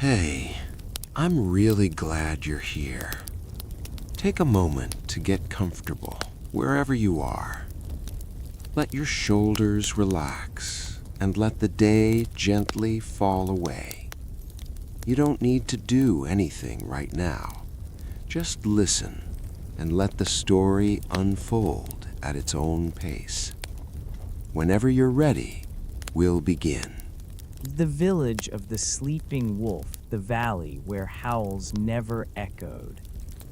Hey, I'm really glad you're here. Take a moment to get comfortable wherever you are. Let your shoulders relax and let the day gently fall away. You don't need to do anything right now. Just listen and let the story unfold at its own pace. Whenever you're ready, we'll begin. The village of the sleeping wolf, the valley where howls never echoed.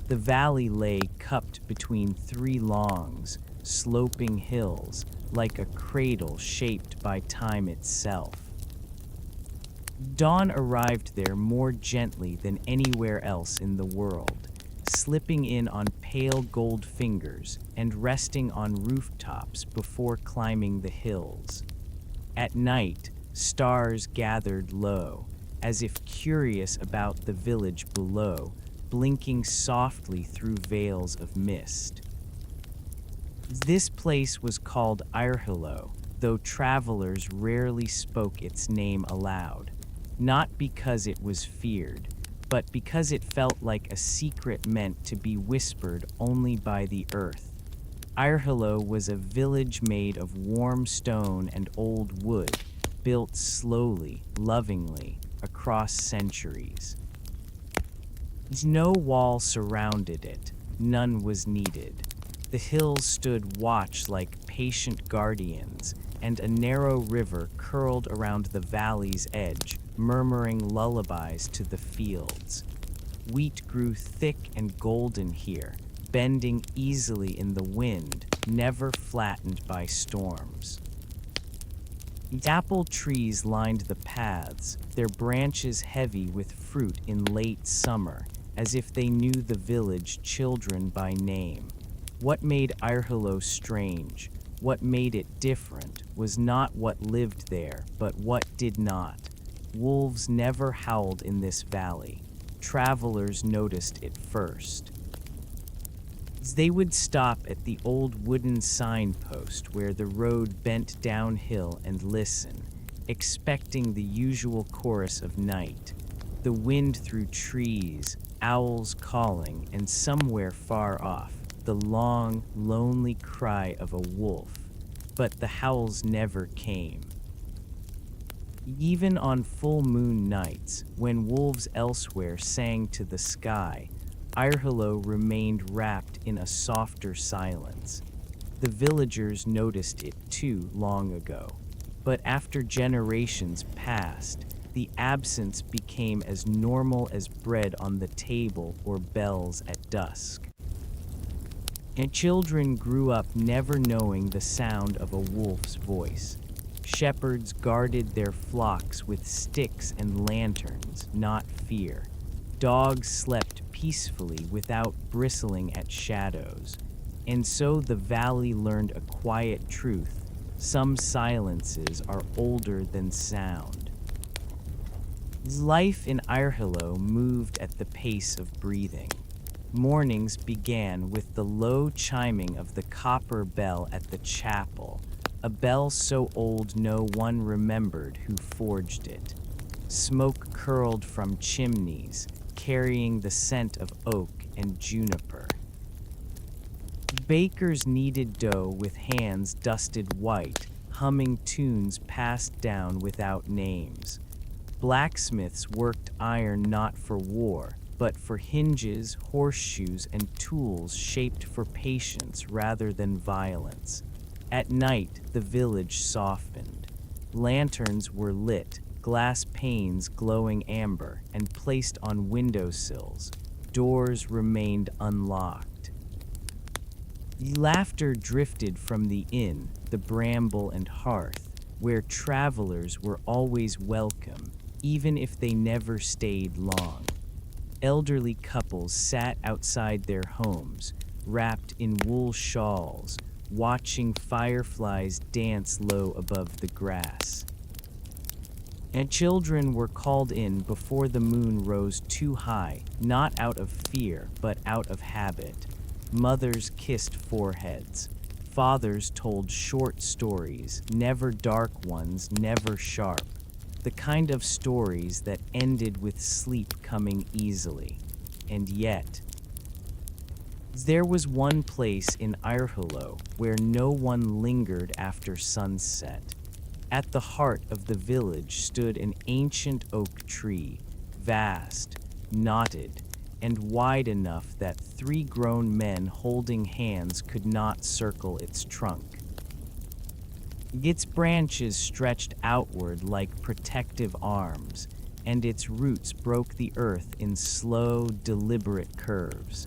The valley lay cupped between three longs, sloping hills, like a cradle shaped by time itself. Dawn arrived there more gently than anywhere else in the world, slipping in on pale gold fingers and resting on rooftops before climbing the hills. At night, stars gathered low, as if curious about the village below, blinking softly through veils of mist. This place was called Irhilo, though travelers rarely spoke its name aloud, not because it was feared, but because it felt like a secret meant to be whispered only by the earth. Irhilo was a village made of warm stone and old wood, built slowly, lovingly, across centuries. No wall surrounded it, none was needed. The hills stood watch like patient guardians, and a narrow river curled around the valley's edge, murmuring lullabies to the fields. Wheat grew thick and golden here, bending easily in the wind, never flattened by storms. Apple trees lined the paths, their branches heavy with fruit in late summer, as if they knew the village children by name. What made Irhilo strange, what made it different, was not what lived there, but what did not. Wolves never howled in this valley. Travelers noticed it first. They would stop at the old wooden signpost where the road bent downhill and listen, expecting the usual chorus of night. The wind through trees, owls calling, and somewhere far off, the long, lonely cry of a wolf. But the howls never came. Even on full moon nights, when wolves elsewhere sang to the sky, Irhilo remained wrapped in a softer silence. The villagers noticed it too long ago, but after generations passed, the absence became as normal as bread on the table or bells at dusk. And children grew up never knowing the sound of a wolf's voice. Shepherds guarded their flocks with sticks and lanterns, not fear. Dogs slept peacefully without bristling at shadows. And so the valley learned a quiet truth. Some silences are older than sound. Life in Irhilo moved at the pace of breathing. Mornings began with the low chiming of the copper bell at the chapel, a bell so old no one remembered who forged it. Smoke curled from chimneys, carrying the scent of oak and juniper. Bakers kneaded dough with hands dusted white, humming tunes passed down without names. Blacksmiths worked iron not for war, but for hinges, horseshoes, and tools shaped for patience rather than violence. At night, the village softened. Lanterns were lit, glass panes glowing amber, and placed on windowsills. Doors remained unlocked. Laughter drifted from the inn, the bramble and hearth, where travelers were always welcome, even if they never stayed long. Elderly couples sat outside their homes, wrapped in wool shawls, watching fireflies dance low above the grass. And children were called in before the moon rose too high, not out of fear, but out of habit. Mothers kissed foreheads. Fathers told short stories, never dark ones, never sharp. the kind of stories that ended with sleep coming easily. And yet, there was one place in Irhilo where no one lingered after sunset. At the heart of the village stood an ancient oak tree, vast, knotted, and wide enough that 3 grown men holding hands could not circle its trunk. Its branches stretched outward like protective arms, and its roots broke the earth in slow, deliberate curves.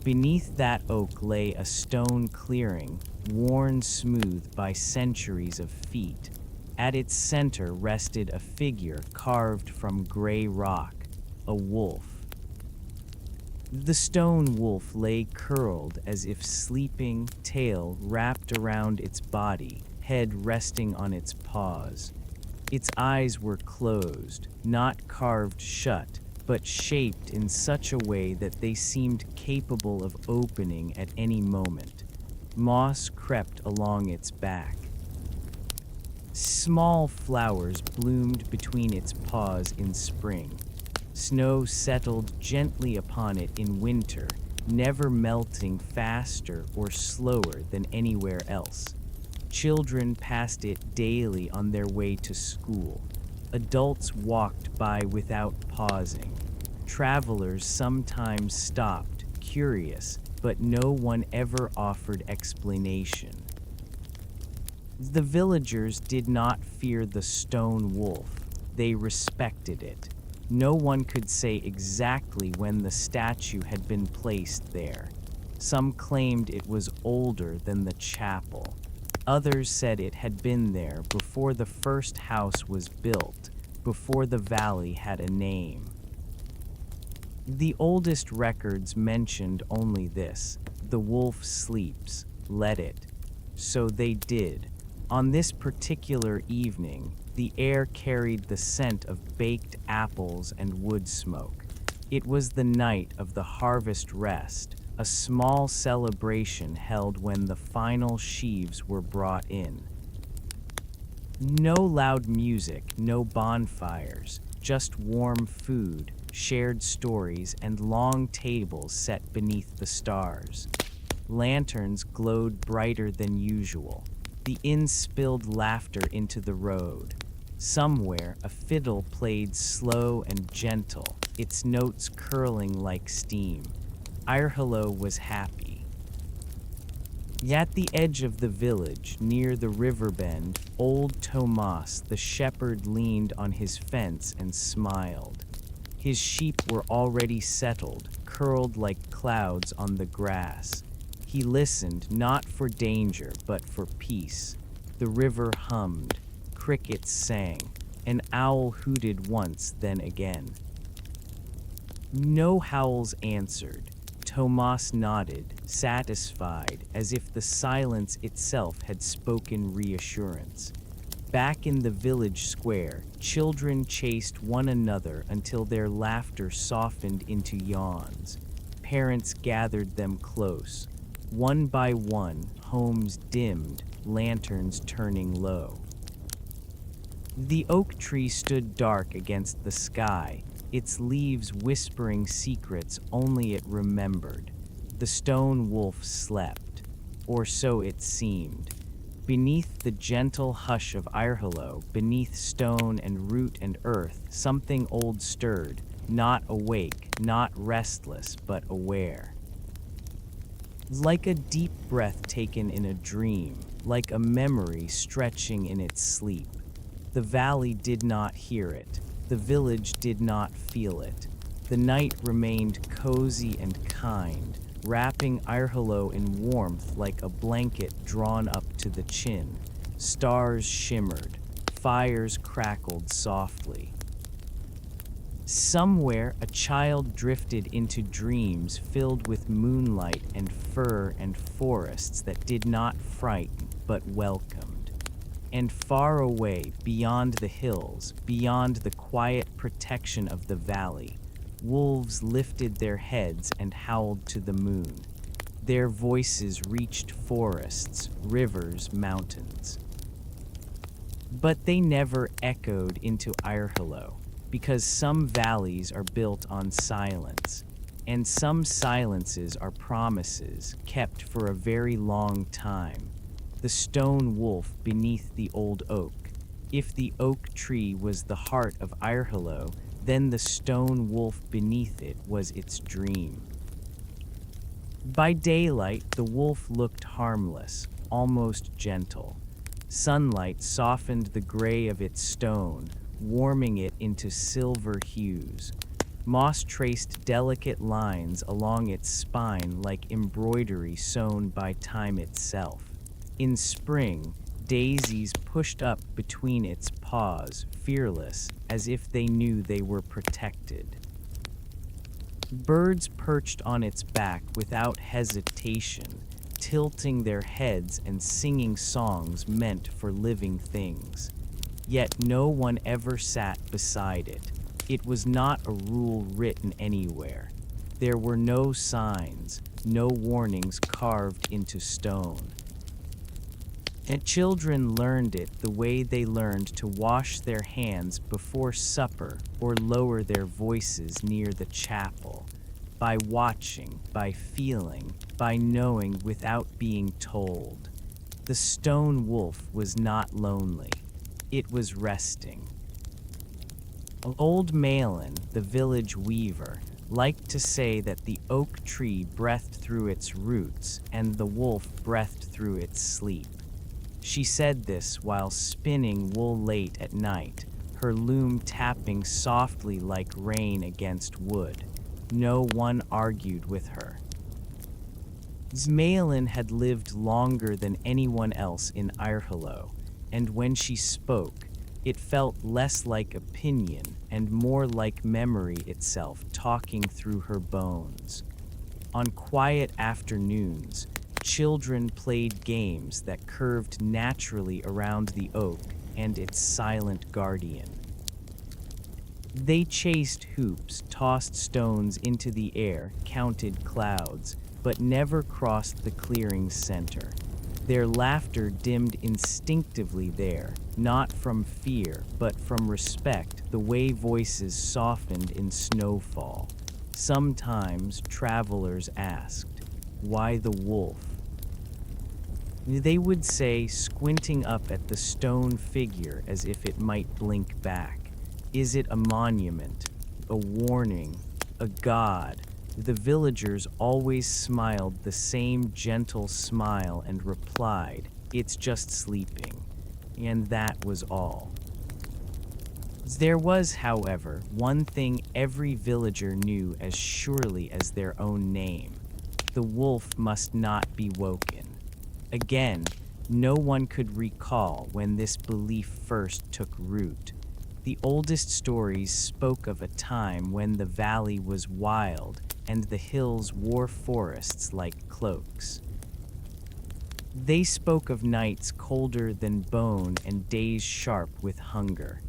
Beneath that oak lay a stone clearing, worn smooth by centuries of feet. At its center rested a figure carved from gray rock, a wolf. The stone wolf lay curled as if sleeping, tail wrapped around its body, head resting on its paws. Its eyes were closed, not carved shut, but shaped in such a way that they seemed capable of opening at any moment. Moss crept along its back. Small flowers bloomed between its paws in spring. Snow settled gently upon it in winter, never melting faster or slower than anywhere else. Children passed it daily on their way to school. Adults walked by without pausing. Travelers sometimes stopped, curious, but no one ever offered explanation. The villagers did not fear the stone wolf. They respected it. No one could say exactly when the statue had been placed there. Some claimed it was older than the chapel. Others said it had been there before the first house was built, before the valley had a name. The oldest records mentioned only this: the wolf sleeps, let it. So they did. On this particular evening, the air carried the scent of baked apples and wood smoke. It was the night of the harvest rest, a small celebration held when the final sheaves were brought in. No loud music, no bonfires, just warm food, shared stories, and long tables set beneath the stars. Lanterns glowed brighter than usual. The inn spilled laughter into the road. Somewhere, a fiddle played slow and gentle, its notes curling like steam. Irhilo was happy. At the edge of the village, near the river bend, old Tomas the shepherd leaned on his fence and smiled. His sheep were already settled, curled like clouds on the grass. He listened, not for danger, but for peace. The river hummed, crickets sang, an owl hooted once, then again. No howls answered. Tomas nodded, satisfied, as if the silence itself had spoken reassurance. Back in the village square, children chased one another until their laughter softened into yawns. Parents gathered them close. One by one, homes dimmed, lanterns turning low. The oak tree stood dark against the sky, its leaves whispering secrets only it remembered. The stone wolf slept, or so it seemed. Beneath the gentle hush of Irhilo, beneath stone and root and earth, something old stirred, not awake, not restless, but aware. Like a deep breath taken in a dream, like a memory stretching in its sleep. The valley did not hear it. The village did not feel it. The night remained cozy and kind, wrapping Irhilo in warmth like a blanket drawn up to the chin. Stars shimmered. Fires crackled softly. Somewhere, a child drifted into dreams filled with moonlight and fur and forests that did not frighten but welcomed. And far away, beyond the hills, beyond the quiet protection of the valley, wolves lifted their heads and howled to the moon. Their voices reached forests, rivers, mountains. But they never echoed into Irhilo, because some valleys are built on silence, and some silences are promises kept for a very long time. The stone wolf beneath the old oak. If the oak tree was the heart of Irhilo, then the stone wolf beneath it was its dream. By daylight, the wolf looked harmless, almost gentle. Sunlight softened the gray of its stone, warming it into silver hues. Moss traced delicate lines along its spine like embroidery sewn by time itself. In spring, daisies pushed up between its paws, fearless, as if they knew they were protected. Birds perched on its back without hesitation, tilting their heads and singing songs meant for living things. Yet no one ever sat beside it. It was not a rule written anywhere. There were no signs, no warnings carved into stone. And children learned it the way they learned to wash their hands before supper or lower their voices near the chapel, by watching, by feeling, by knowing without being told. The stone wolf was not lonely. It was resting. Old Malin, the village weaver, liked to say that the oak tree breathed through its roots and the wolf breathed through its sleep. She said this while spinning wool late at night, her loom tapping softly like rain against wood. No one argued with her. Zmalin had lived longer than anyone else in Irhilo, and when she spoke, it felt less like opinion and more like memory itself talking through her bones. On quiet afternoons, children played games that curved naturally around the oak and its silent guardian. They chased hoops, tossed stones into the air, counted clouds, but never crossed the clearing's center. Their laughter dimmed instinctively there, not from fear, but from respect, the way voices softened in snowfall. Sometimes travelers asked, "Why the wolf?" They would say, squinting up at the stone figure as if it might blink back, "Is it a monument, a warning, a god?" The villagers always smiled the same gentle smile and replied, "It's just sleeping." And that was all. There was, however, one thing every villager knew as surely as their own name. The wolf must not be woken. Again, no one could recall when this belief first took root. The oldest stories spoke of a time when the valley was wild and the hills wore forests like cloaks. They spoke of nights colder than bone and days sharp with hunger.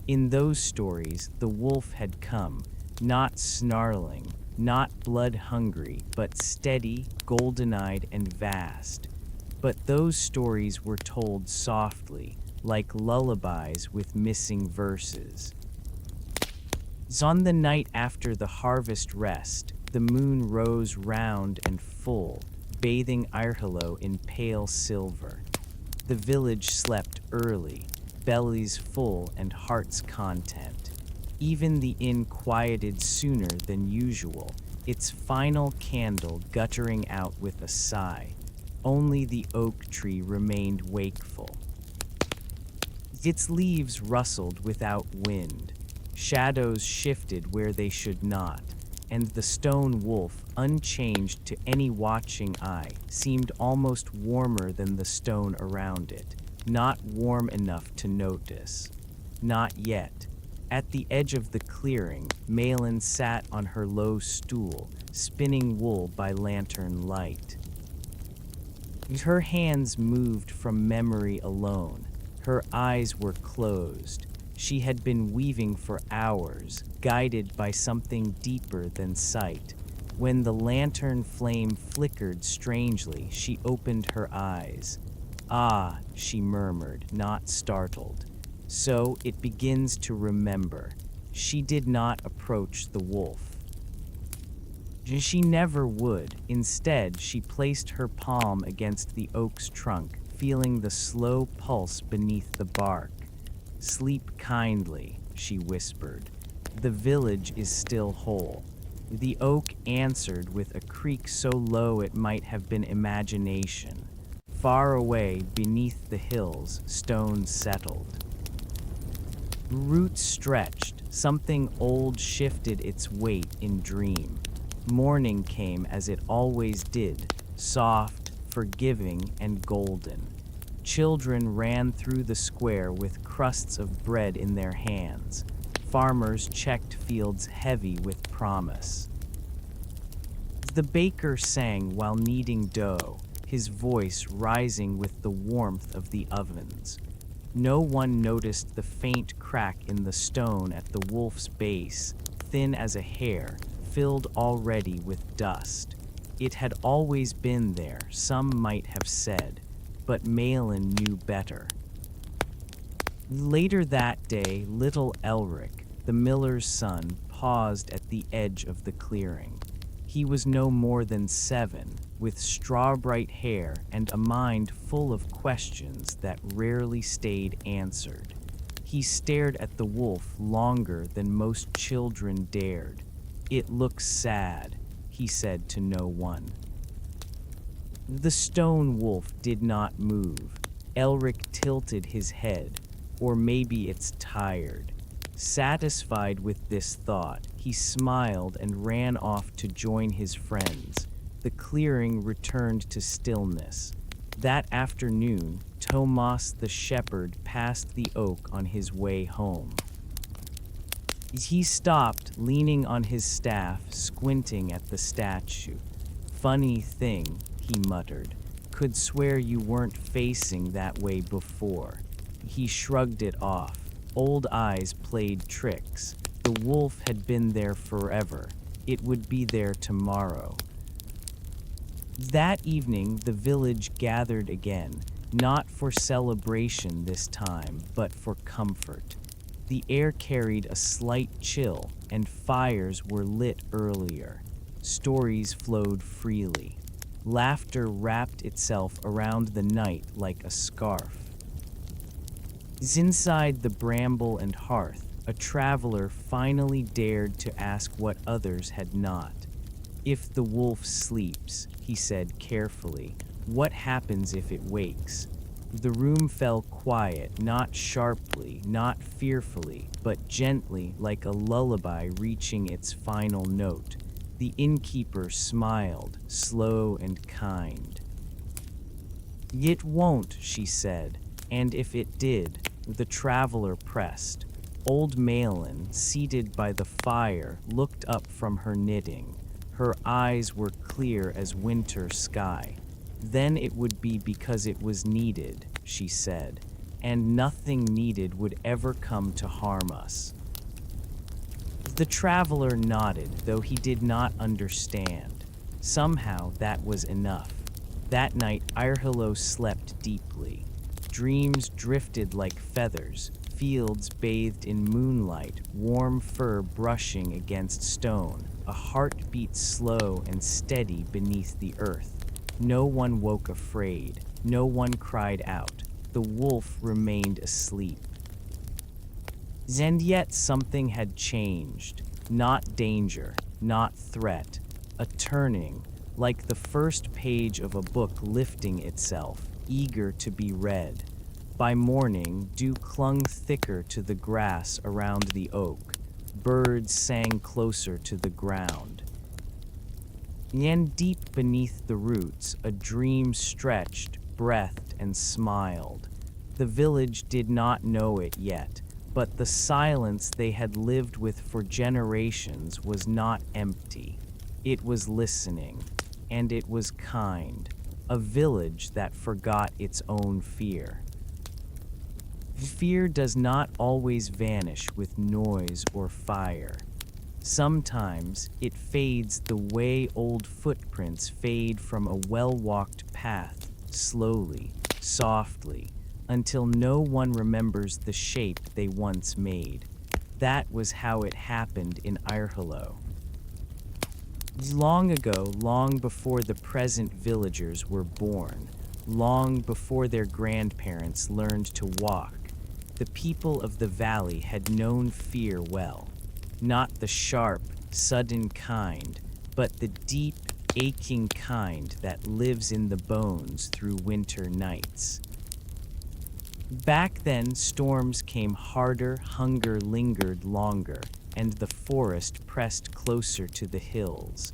In those stories, the wolf had come, not snarling, not blood-hungry, but steady, golden-eyed, and vast. But those stories were told softly, like lullabies with missing verses. On the night after the harvest rest, the moon rose round and full, bathing Irhilo in pale silver. The village slept early, bellies full and hearts content. Even the inn quieted sooner than usual, its final candle guttering out with a sigh. Only the oak tree remained wakeful. Its leaves rustled without wind. Shadows shifted where they should not, and the stone wolf, unchanged to any watching eye, seemed almost warmer than the stone around it, not warm enough to notice. Not yet. At the edge of the clearing, Malin sat on her low stool, spinning wool by lantern light. Her hands moved from memory alone. Her eyes were closed. She had been weaving for hours, guided by something deeper than sight. When the lantern flame flickered strangely, she opened her eyes. "Ah," she murmured, not startled. So it begins to remember. She did not approach the wolf. She never would. Instead, she placed her palm against the oak's trunk, feeling the slow pulse beneath the bark. "Sleep kindly," she whispered. "The village is still whole." The oak answered with a creak so low it might have been imagination. Far away, beneath the hills, stones settled. Roots stretched. Something old shifted its weight in dream. Morning came as it always did, soft, forgiving, and golden. Children ran through the square with crusts of bread in their hands. Farmers checked fields heavy with promise. The baker sang while kneading dough, his voice rising with the warmth of the ovens. No one noticed the faint crack in the stone at the wolf's base, thin as a hair, filled already with dust. It had always been there, some might have said, but Malin knew better. Later that day, little Elric, the miller's son, paused at the edge of the clearing. He was no more than 7, with straw-bright hair and a mind full of questions that rarely stayed answered. He stared at the wolf longer than most children dared. "It looks sad," he said to no one. The stone wolf did not move. Elric tilted his head, or maybe it's tired. Satisfied with this thought, he smiled and ran off to join his friends. The clearing returned to stillness. That afternoon, Tomas the shepherd passed the oak on his way home. He stopped, leaning on his staff, squinting at the statue. "Funny thing," he muttered. "Could swear you weren't facing that way before." He shrugged it off. Old eyes played tricks. The wolf had been there forever. It would be there tomorrow. That evening, the village gathered again, not for celebration this time, but for comfort. The air carried a slight chill, and fires were lit earlier. Stories flowed freely. Laughter wrapped itself around the night like a scarf. Inside the bramble and hearth, a traveler finally dared to ask what others had not. "If the wolf sleeps," he said carefully, "what happens if it wakes?" The room fell quiet, not sharply, not fearfully, but gently, like a lullaby reaching its final note. The innkeeper smiled, slow and kind. "It won't," she said, "and if it did," the traveler pressed. Old Malin, seated by the fire, looked up from her knitting. Her eyes were clear as winter sky. "Then it would be because it was needed," she said, "and nothing needed would ever come to harm us." The traveler nodded, though he did not understand. Somehow that was enough. That night Irhilo slept deeply. Dreams drifted like feathers, fields bathed in moonlight, warm fur brushing against stone, a heartbeat slow and steady beneath the earth. No one woke afraid, no one cried out. The wolf remained asleep. And yet something had changed. Not danger, not threat. A turning, like the first page of a book lifting itself, eager to be read. By morning, dew clung thicker to the grass around the oak. Birds sang closer to the ground. And deep beneath the roots, a dream stretched, breathed, and smiled. The village did not know it yet, but the silence they had lived with for generations was not empty. It was listening, and it was kind. A village that forgot its own fear. Fear does not always vanish with noise or fire. Sometimes it fades the way old footprints fade from a well-walked path, slowly, softly, until no one remembers the shape they once made. That was how it happened in Irhalo. Long ago, long before the present villagers were born, long before their grandparents learned to walk, the people of the valley had known fear well. Not the sharp, sudden kind, but the deep, aching kind that lives in the bones through winter nights. Back then, storms came harder, hunger lingered longer, and the forest pressed closer to the hills.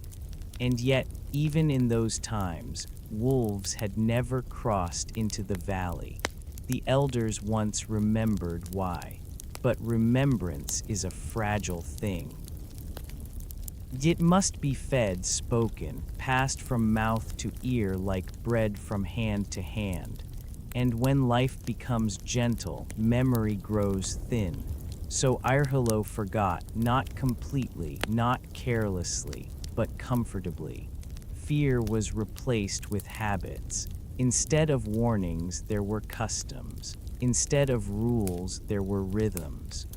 And yet, even in those times, wolves had never crossed into the valley. The elders once remembered why, but remembrance is a fragile thing. It must be fed, spoken, passed from mouth to ear like bread from hand to hand. And when life becomes gentle, memory grows thin. So Irhalo forgot, not completely, not carelessly, but comfortably. Fear was replaced with habits. Instead of warnings, there were customs. Instead of rules, there were rhythms.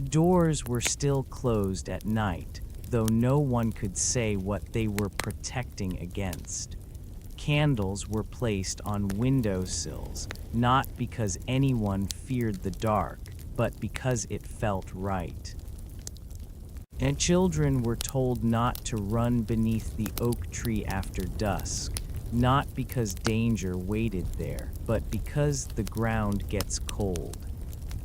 Doors were still closed at night, though no one could say what they were protecting against. Candles were placed on windowsills, not because anyone feared the dark, but because it felt right. And children were told not to run beneath the oak tree after dusk, not because danger waited there, but because the ground gets cold.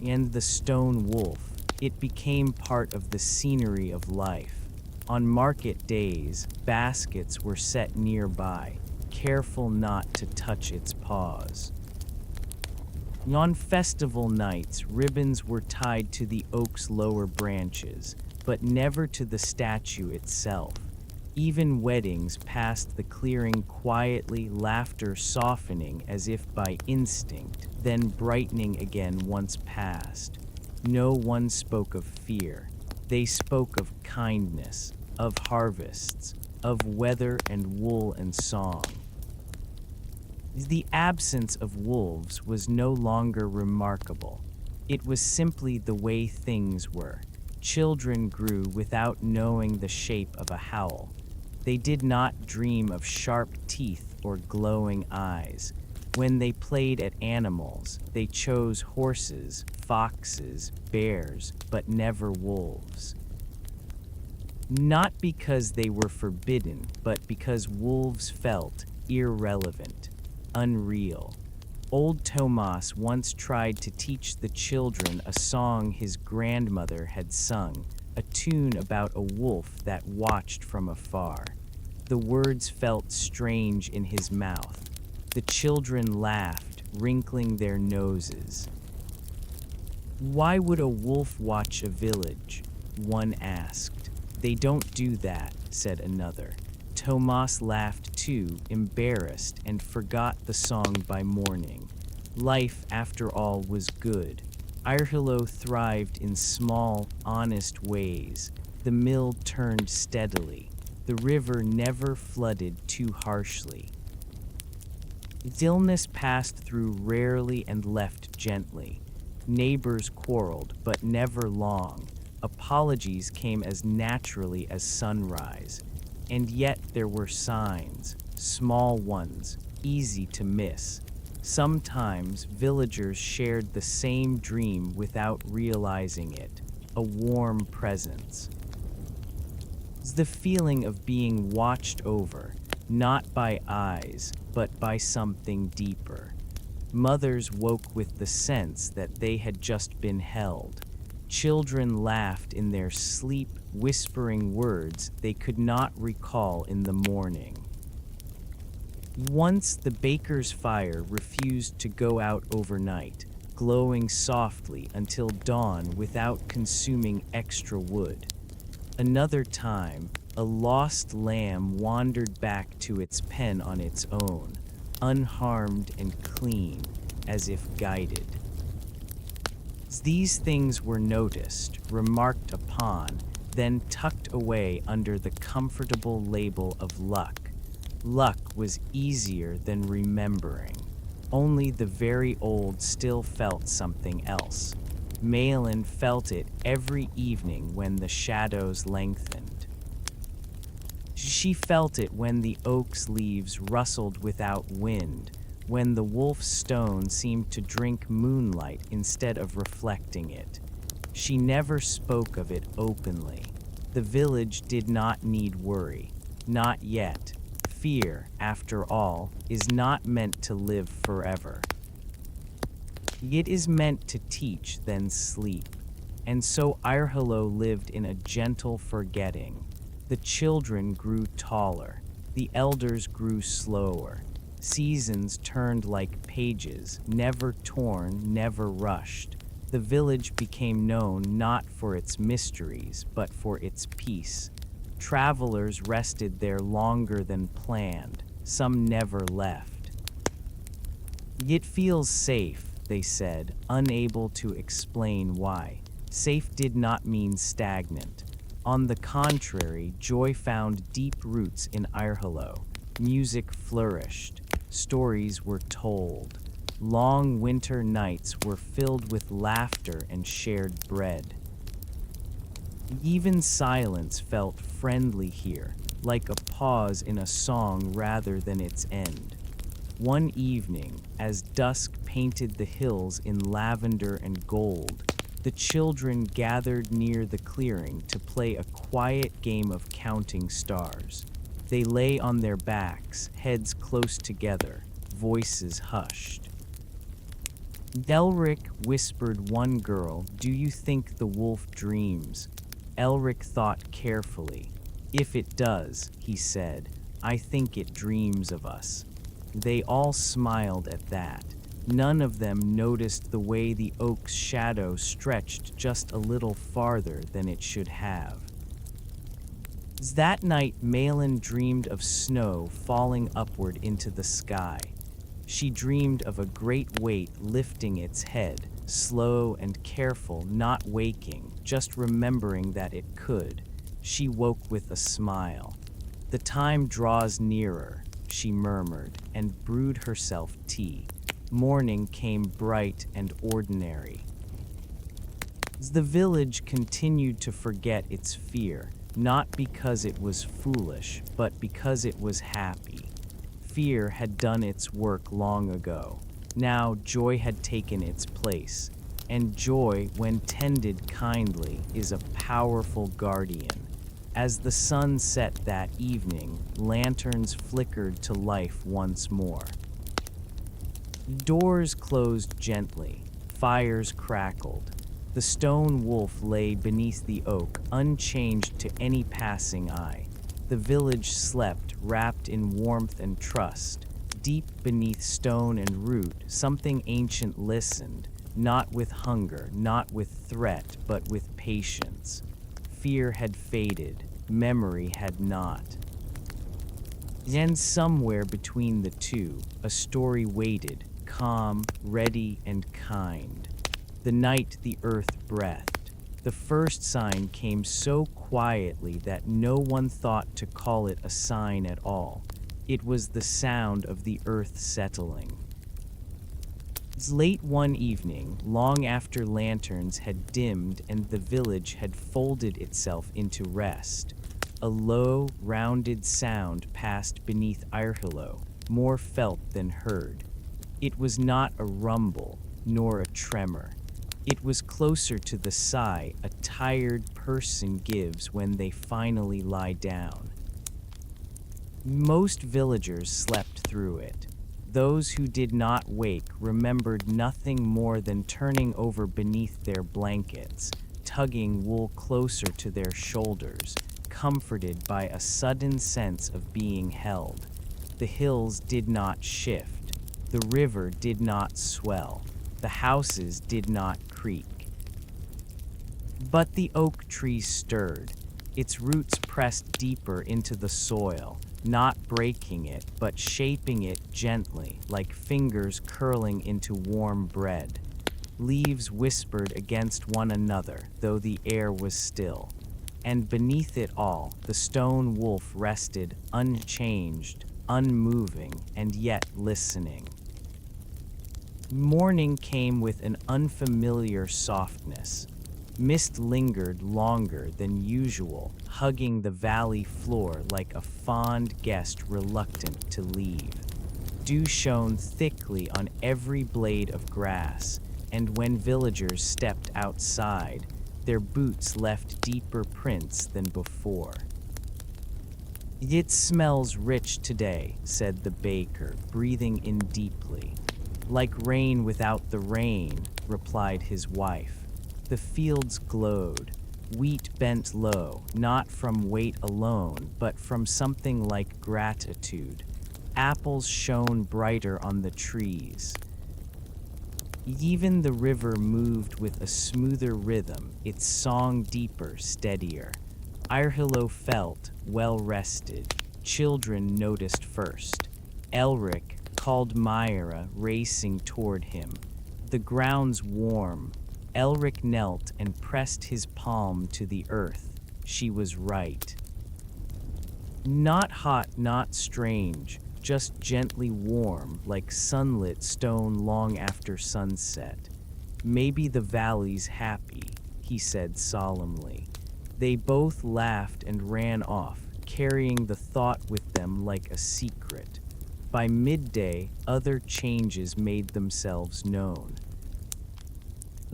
And the stone wolf, it became part of the scenery of life. On market days, baskets were set nearby, careful not to touch its paws. On festival nights, ribbons were tied to the oak's lower branches, but never to the statue itself. Even weddings passed the clearing quietly, laughter softening as if by instinct, then brightening again once past. No one spoke of fear. They spoke of kindness, of harvests, of weather and wool and song. The absence of wolves was no longer remarkable. It was simply the way things were. Children grew without knowing the shape of a howl. They did not dream of sharp teeth or glowing eyes. When they played at animals, they chose horses, foxes, bears, but never wolves. Not because they were forbidden, but because wolves felt irrelevant, unreal. Old Tomas once tried to teach the children a song his grandmother had sung, a tune about a wolf that watched from afar. The words felt strange in his mouth. The children laughed, wrinkling their noses. "Why would a wolf watch a village?" one asked. "They don't do that," said another. Tomas laughed too, embarrassed, and forgot the song by morning. Life, after all, was good. Irhalo thrived in small, honest ways. The mill turned steadily. The river never flooded too harshly. Illness passed through rarely and left gently. Neighbors quarreled, but never long. Apologies came as naturally as sunrise. And yet there were signs, small ones, easy to miss. Sometimes villagers shared the same dream without realizing it, a warm presence. It's the feeling of being watched over, not by eyes, but by something deeper. Mothers woke with the sense that they had just been held. Children laughed in their sleep, whispering words they could not recall in the morning. Once the baker's fire refused to go out overnight, glowing softly until dawn without consuming extra wood. Another time, a lost lamb wandered back to its pen on its own, unharmed and clean, as if guided. These things were noticed, remarked upon, then tucked away under the comfortable label of luck. Luck was easier than remembering. Only the very old still felt something else. Malin felt it every evening when the shadows lengthened. She felt it when the oak's leaves rustled without wind, when the wolf's stone seemed to drink moonlight instead of reflecting it. She never spoke of it openly. The village did not need worry. Not yet. Fear, after all, is not meant to live forever. It is meant to teach, then sleep. And so Irhilo lived in a gentle forgetting. The children grew taller. The elders grew slower. Seasons turned like pages, never torn, never rushed. The village became known not for its mysteries, but for its peace. Travelers rested there longer than planned. Some never left. It feels safe, they said, unable to explain why. Safe did not mean stagnant. On the contrary, joy found deep roots in Irhilo. Music flourished. Stories were told. Long winter nights were filled with laughter and shared bread. Even silence felt friendly here, like a pause in a song rather than its end. One evening, as dusk painted the hills in lavender and gold, the children gathered near the clearing to play a quiet game of counting stars. They lay on their backs, heads close together, voices hushed. Elric whispered one girl, "Do you think the wolf dreams?" Elric thought carefully. "If it does," he said, "I think it dreams of us." They all smiled at that. None of them noticed the way the oak's shadow stretched just a little farther than it should have. That night, Malin dreamed of snow falling upward into the sky. She dreamed of a great weight lifting its head, slow and careful, not waking, just remembering that it could. She woke with a smile. "The time draws nearer," she murmured, and brewed herself tea. Morning came bright and ordinary. The village continued to forget its fear, not because it was foolish, but because it was happy. Fear had done its work long ago. Now joy had taken its place. And joy, when tended kindly, is a powerful guardian. As the sun set that evening, lanterns flickered to life once more. Doors closed gently. Fires crackled. The stone wolf lay beneath the oak, unchanged to any passing eye. The village slept, wrapped in warmth and trust. Deep beneath stone and root, something ancient listened, not with hunger, not with threat, but with patience. Fear had faded, memory had not. And somewhere between the two, a story waited, calm, ready, and kind. The night the earth breathed. The first sign came so quietly that no one thought to call it a sign at all. It was the sound of the earth settling. Late one evening, long after lanterns had dimmed and the village had folded itself into rest, a low, rounded sound passed beneath Irhilo, more felt than heard. It was not a rumble, nor a tremor. It was closer to the sigh a tired person gives when they finally lie down. Most villagers slept through it. Those who did not wake remembered nothing more than turning over beneath their blankets, tugging wool closer to their shoulders, comforted by a sudden sense of being held. The hills did not shift. The river did not swell. The houses did not creak. But the oak tree stirred. Its roots pressed deeper into the soil, not breaking it, but shaping it gently, like fingers curling into warm bread. Leaves whispered against one another, though the air was still. And beneath it all, the stone wolf rested, unchanged, unmoving, and yet listening. Morning came with an unfamiliar softness. Mist lingered longer than usual, hugging the valley floor like a fond guest reluctant to leave. Dew shone thickly on every blade of grass, and when villagers stepped outside, their boots left deeper prints than before. "It smells rich today," said the baker, breathing in deeply. "Like rain without the rain," replied his wife. The fields glowed. Wheat bent low, not from weight alone, but from something like gratitude. Apples shone brighter on the trees. Even the river moved with a smoother rhythm, its song deeper, steadier. Irhilo felt well rested. Children noticed first. Elric called Myra, racing toward him. The ground's warm. Elric knelt and pressed his palm to the earth. She was right. Not hot, not strange, just gently warm, like sunlit stone long after sunset. "Maybe the valley's happy," he said solemnly. They both laughed and ran off, carrying the thought with them like a secret. By midday, other changes made themselves known.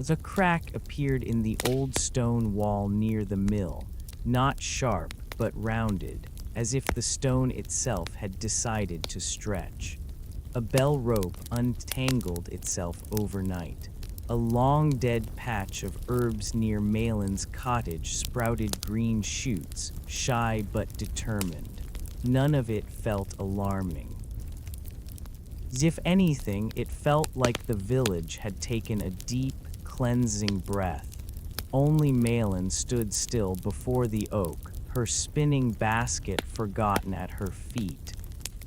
A crack appeared in the old stone wall near the mill, not sharp but rounded, as if the stone itself had decided to stretch. A bell rope untangled itself overnight. A long dead patch of herbs near Malin's cottage sprouted green shoots, shy but determined. None of it felt alarming. If anything, it felt like the village had taken a deep, cleansing breath. Only Malin stood still before the oak, her spinning basket forgotten at her feet.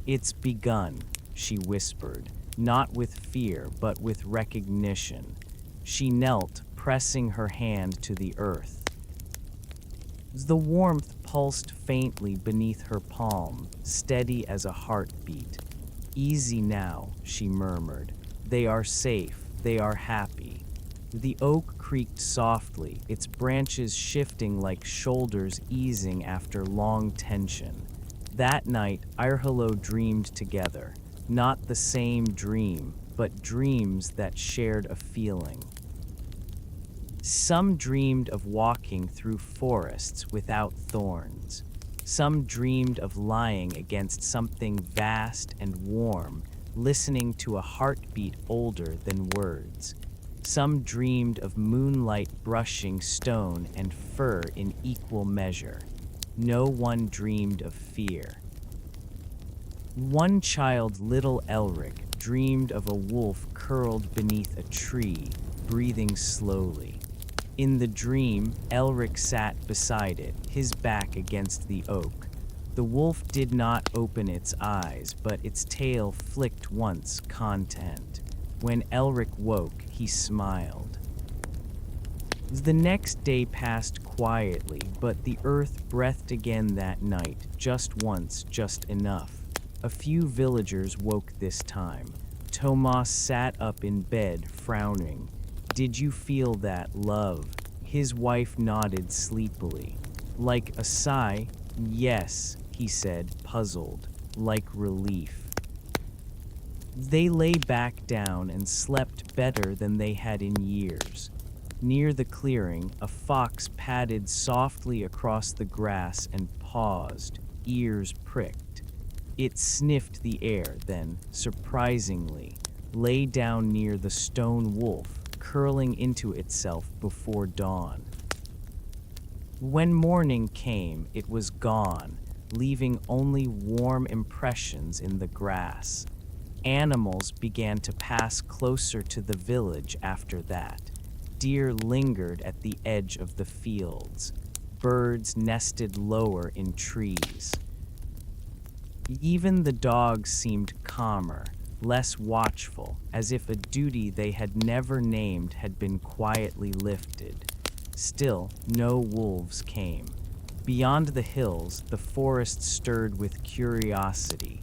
"It's begun," she whispered, not with fear but with recognition. She knelt, pressing her hand to the earth. The warmth pulsed faintly beneath her palm, steady as a heartbeat. "Easy now," she murmured. "They are safe, they are happy." The oak creaked softly, its branches shifting like shoulders easing after long tension. That night, Irhilo dreamed together. Not the same dream, but dreams that shared a feeling. Some dreamed of walking through forests without thorns. Some dreamed of lying against something vast and warm, listening to a heartbeat older than words. Some dreamed of moonlight brushing stone and fur in equal measure. No one dreamed of fear. One child, little Elric, dreamed of a wolf curled beneath a tree, breathing slowly. In the dream, Elric sat beside it, his back against the oak. The wolf did not open its eyes, but its tail flicked once, content. When Elric woke, he smiled. The next day passed quietly, but the earth breathed again that night, just once, just enough. A few villagers woke this time. Tomas sat up in bed, frowning. "Did you feel that, love?" His wife nodded sleepily. Like a sigh, "Yes," he said, puzzled, like relief. They lay back down and slept better than they had in years. Near the clearing, a fox padded softly across the grass and paused, ears pricked. It sniffed the air, then, surprisingly, lay down near the stone wolf, curling into itself before dawn. When morning came, it was gone, leaving only warm impressions in the grass. Animals began to pass closer to the village after that. Deer lingered at the edge of the fields. Birds nested lower in trees. Even the dogs seemed calmer, less watchful, as if a duty they had never named had been quietly lifted. Still, no wolves came. Beyond the hills, the forest stirred with curiosity.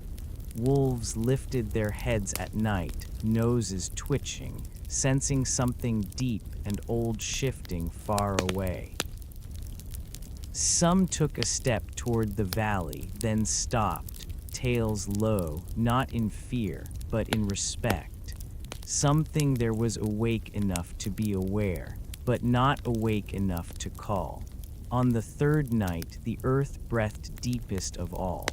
Wolves lifted their heads at night, noses twitching, sensing something deep and old shifting far away. Some took a step toward the valley, then stopped, tails low, not in fear, but in respect. Something there was awake enough to be aware, but not awake enough to call. On the third night, the earth breathed deepest of all.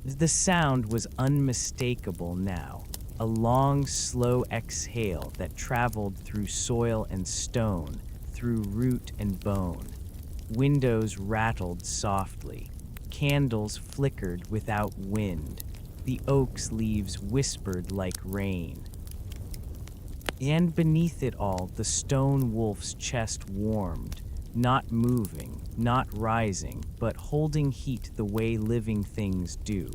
The sound was unmistakable now, a long, slow exhale that traveled through soil and stone, through root and bone. Windows rattled softly. Candles flickered without wind. The oak's leaves whispered like rain. And beneath it all, the stone wolf's chest warmed, not moving, not rising, but holding heat the way living things do.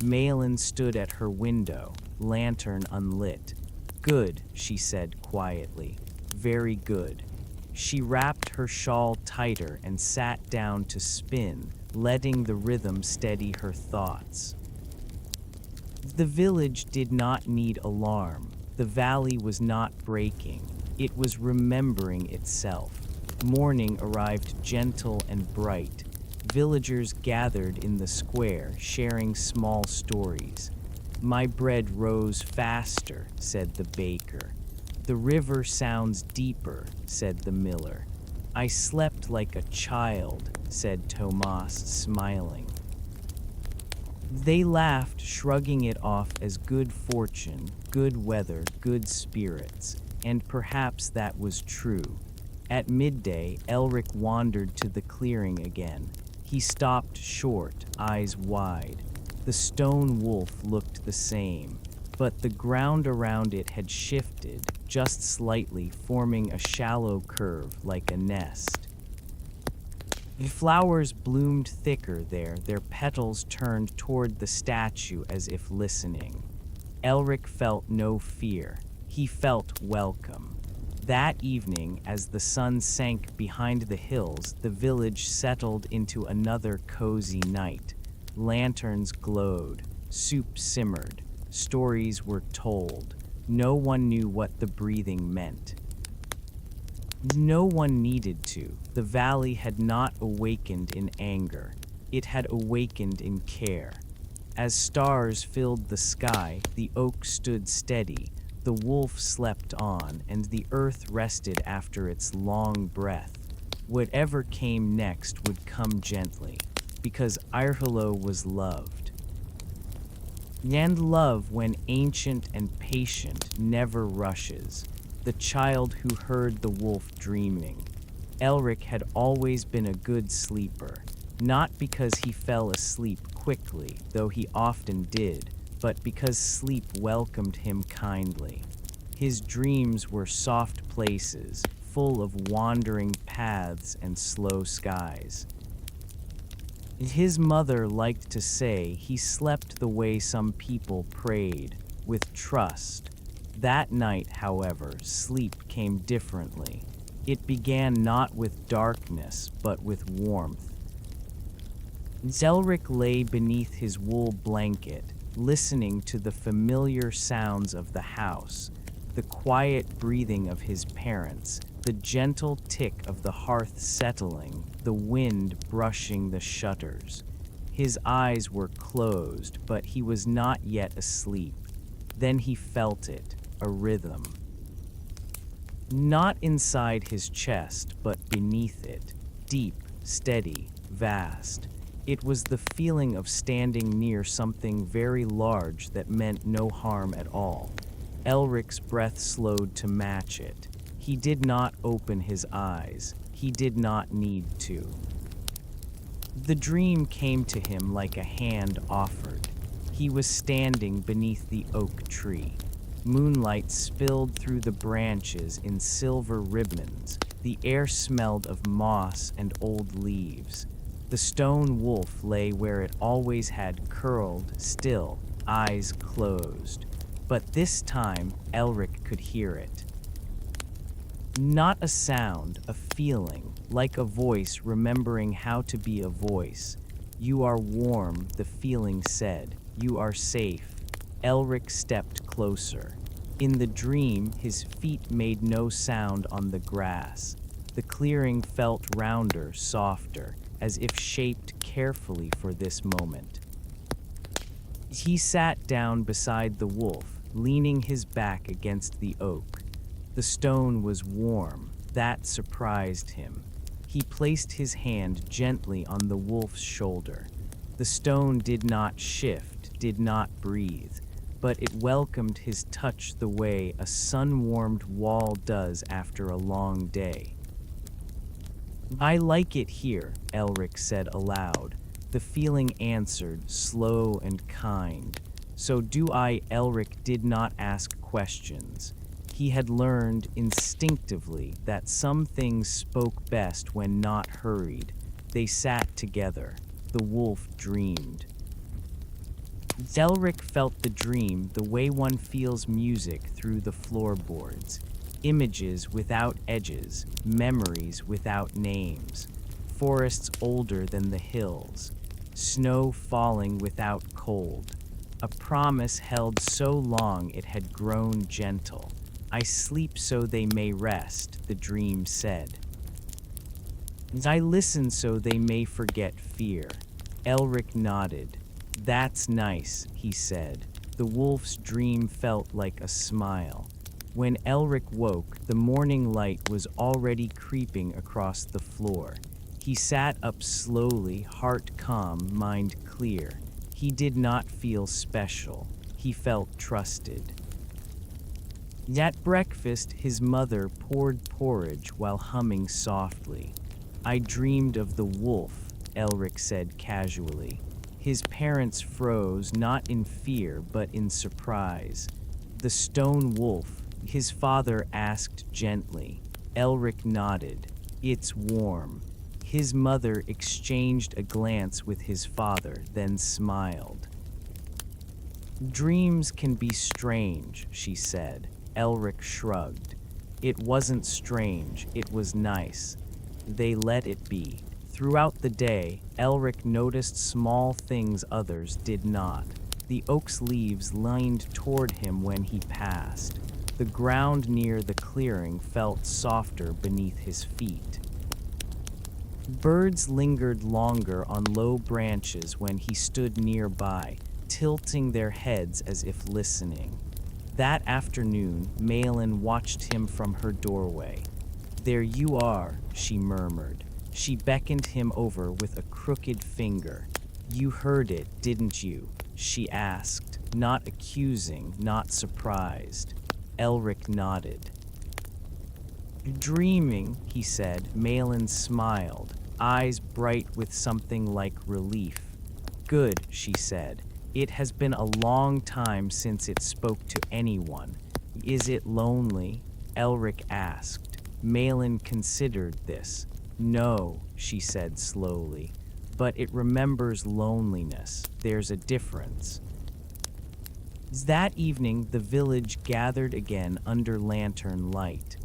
Malin stood at her window, lantern unlit. "Good," she said quietly. "Very good." She wrapped her shawl tighter and sat down to spin, letting the rhythm steady her thoughts. The village did not need alarm. The valley was not breaking. It was remembering itself. Morning arrived gentle and bright. Villagers gathered in the square, sharing small stories. "My bread rose faster," said the baker. "The river sounds deeper," said the miller. "I slept like a child," said Tomas, smiling. They laughed, shrugging it off as good fortune, good weather, good spirits, and perhaps that was true. At midday, Elric wandered to the clearing again. He stopped short, eyes wide. The stone wolf looked the same, but the ground around it had shifted, just slightly, forming a shallow curve like a nest. Flowers bloomed thicker there, their petals turned toward the statue as if listening. Elric felt no fear. He felt welcome. That evening, as the sun sank behind the hills, the village settled into another cozy night. Lanterns glowed, soup simmered, stories were told. No one knew what the breathing meant. No one needed to. The valley had not awakened in anger. It had awakened in care. As stars filled the sky, the oak stood steady, the wolf slept on, and the earth rested after its long breath. Whatever came next would come gently, because Irhilo was loved. And love, when ancient and patient, never rushes. The child who heard the wolf dreaming. Elric had always been a good sleeper, not because he fell asleep quickly, though he often did, but because sleep welcomed him kindly. His dreams were soft places, full of wandering paths and slow skies. His mother liked to say he slept the way some people prayed, with trust. That night, however, sleep came differently. It began not with darkness, but with warmth. Elric lay beneath his wool blanket, listening to the familiar sounds of the house, the quiet breathing of his parents, the gentle tick of the hearth settling, the wind brushing the shutters. His eyes were closed, but he was not yet asleep. Then he felt it, a rhythm. Not inside his chest, but beneath it, deep, steady, vast. It was the feeling of standing near something very large that meant no harm at all. Elric's breath slowed to match it. He did not open his eyes. He did not need to. The dream came to him like a hand offered. He was standing beneath the oak tree. Moonlight spilled through the branches in silver ribbons. The air smelled of moss and old leaves. The stone wolf lay where it always had, curled, still, eyes closed. But this time, Elric could hear it. Not a sound, a feeling, like a voice remembering how to be a voice. "You are warm," the feeling said. You are safe." Elric stepped closer. In the dream, his feet made no sound on the grass. The clearing felt rounder, softer, as if shaped carefully for this moment. He sat down beside the wolf, leaning his back against the oak. The stone was warm. That surprised him. He placed his hand gently on the wolf's shoulder. The stone did not shift, did not breathe, but it welcomed his touch the way a sun-warmed wall does after a long day. "I like it here," Elric said aloud. The feeling answered, slow and kind. "So do I." Elric did not ask questions. He had learned instinctively that some things spoke best when not hurried. They sat together. The wolf dreamed. Elric felt the dream the way one feels music through the floorboards. Images without edges, memories without names. Forests older than the hills. Snow falling without cold. A promise held so long it had grown gentle. "I sleep so they may rest," the dream said. "I listen so they may forget fear." Elric nodded. "That's nice," he said. The wolf's dream felt like a smile. When Elric woke, the morning light was already creeping across the floor. He sat up slowly, heart calm, mind clear. He did not feel special. He felt trusted. At breakfast, his mother poured porridge while humming softly. "I dreamed of the wolf," Elric said casually. His parents froze, not in fear, but in surprise. "The stone wolf?" his father asked gently. Elric nodded. "It's warm." His mother exchanged a glance with his father, then smiled. "Dreams can be strange," she said. Elric shrugged. It wasn't strange, it was nice. They let it be. Throughout the day, Elric noticed small things others did not. The oak's leaves leaned toward him when he passed. The ground near the clearing felt softer beneath his feet. Birds lingered longer on low branches when he stood nearby, tilting their heads as if listening. That afternoon, Malin watched him from her doorway. "There you are," she murmured. She beckoned him over with a crooked finger. "You heard it, didn't you?" she asked, not accusing, not surprised. Elric nodded. "Dreaming," he said. Malin smiled, eyes bright with something like relief. "Good," she said. "It has been a long time since it spoke to anyone." "Is it lonely?" Elric asked. Malin considered this. "No," she said slowly, "but it remembers loneliness. There's a difference." That evening, the village gathered again under lantern light.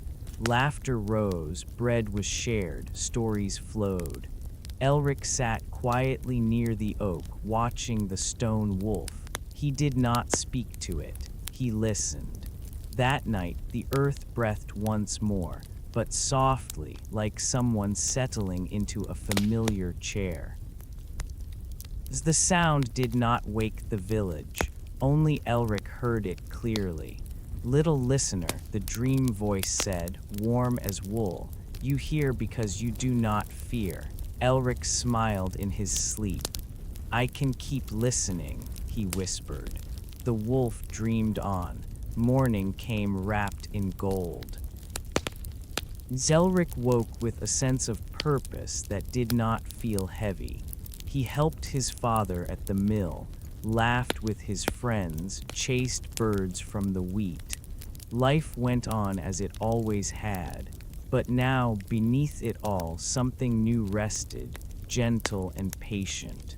Laughter rose, bread was shared, stories flowed. Elric sat quietly near the oak, watching the stone wolf. He did not speak to it. He listened. That night, the earth breathed once more, but softly, like someone settling into a familiar chair. The sound did not wake the village. Only Elric heard it clearly. "Little listener," the dream voice said, warm as wool, "you hear because you do not fear." Elric smiled in his sleep. "I can keep listening," he whispered. The wolf dreamed on. Morning came wrapped in gold. Elric woke with a sense of purpose that did not feel heavy. He helped his father at the mill, laughed with his friends, chased birds from the wheat. Life went on as it always had, but now, beneath it all, something new rested, gentle and patient.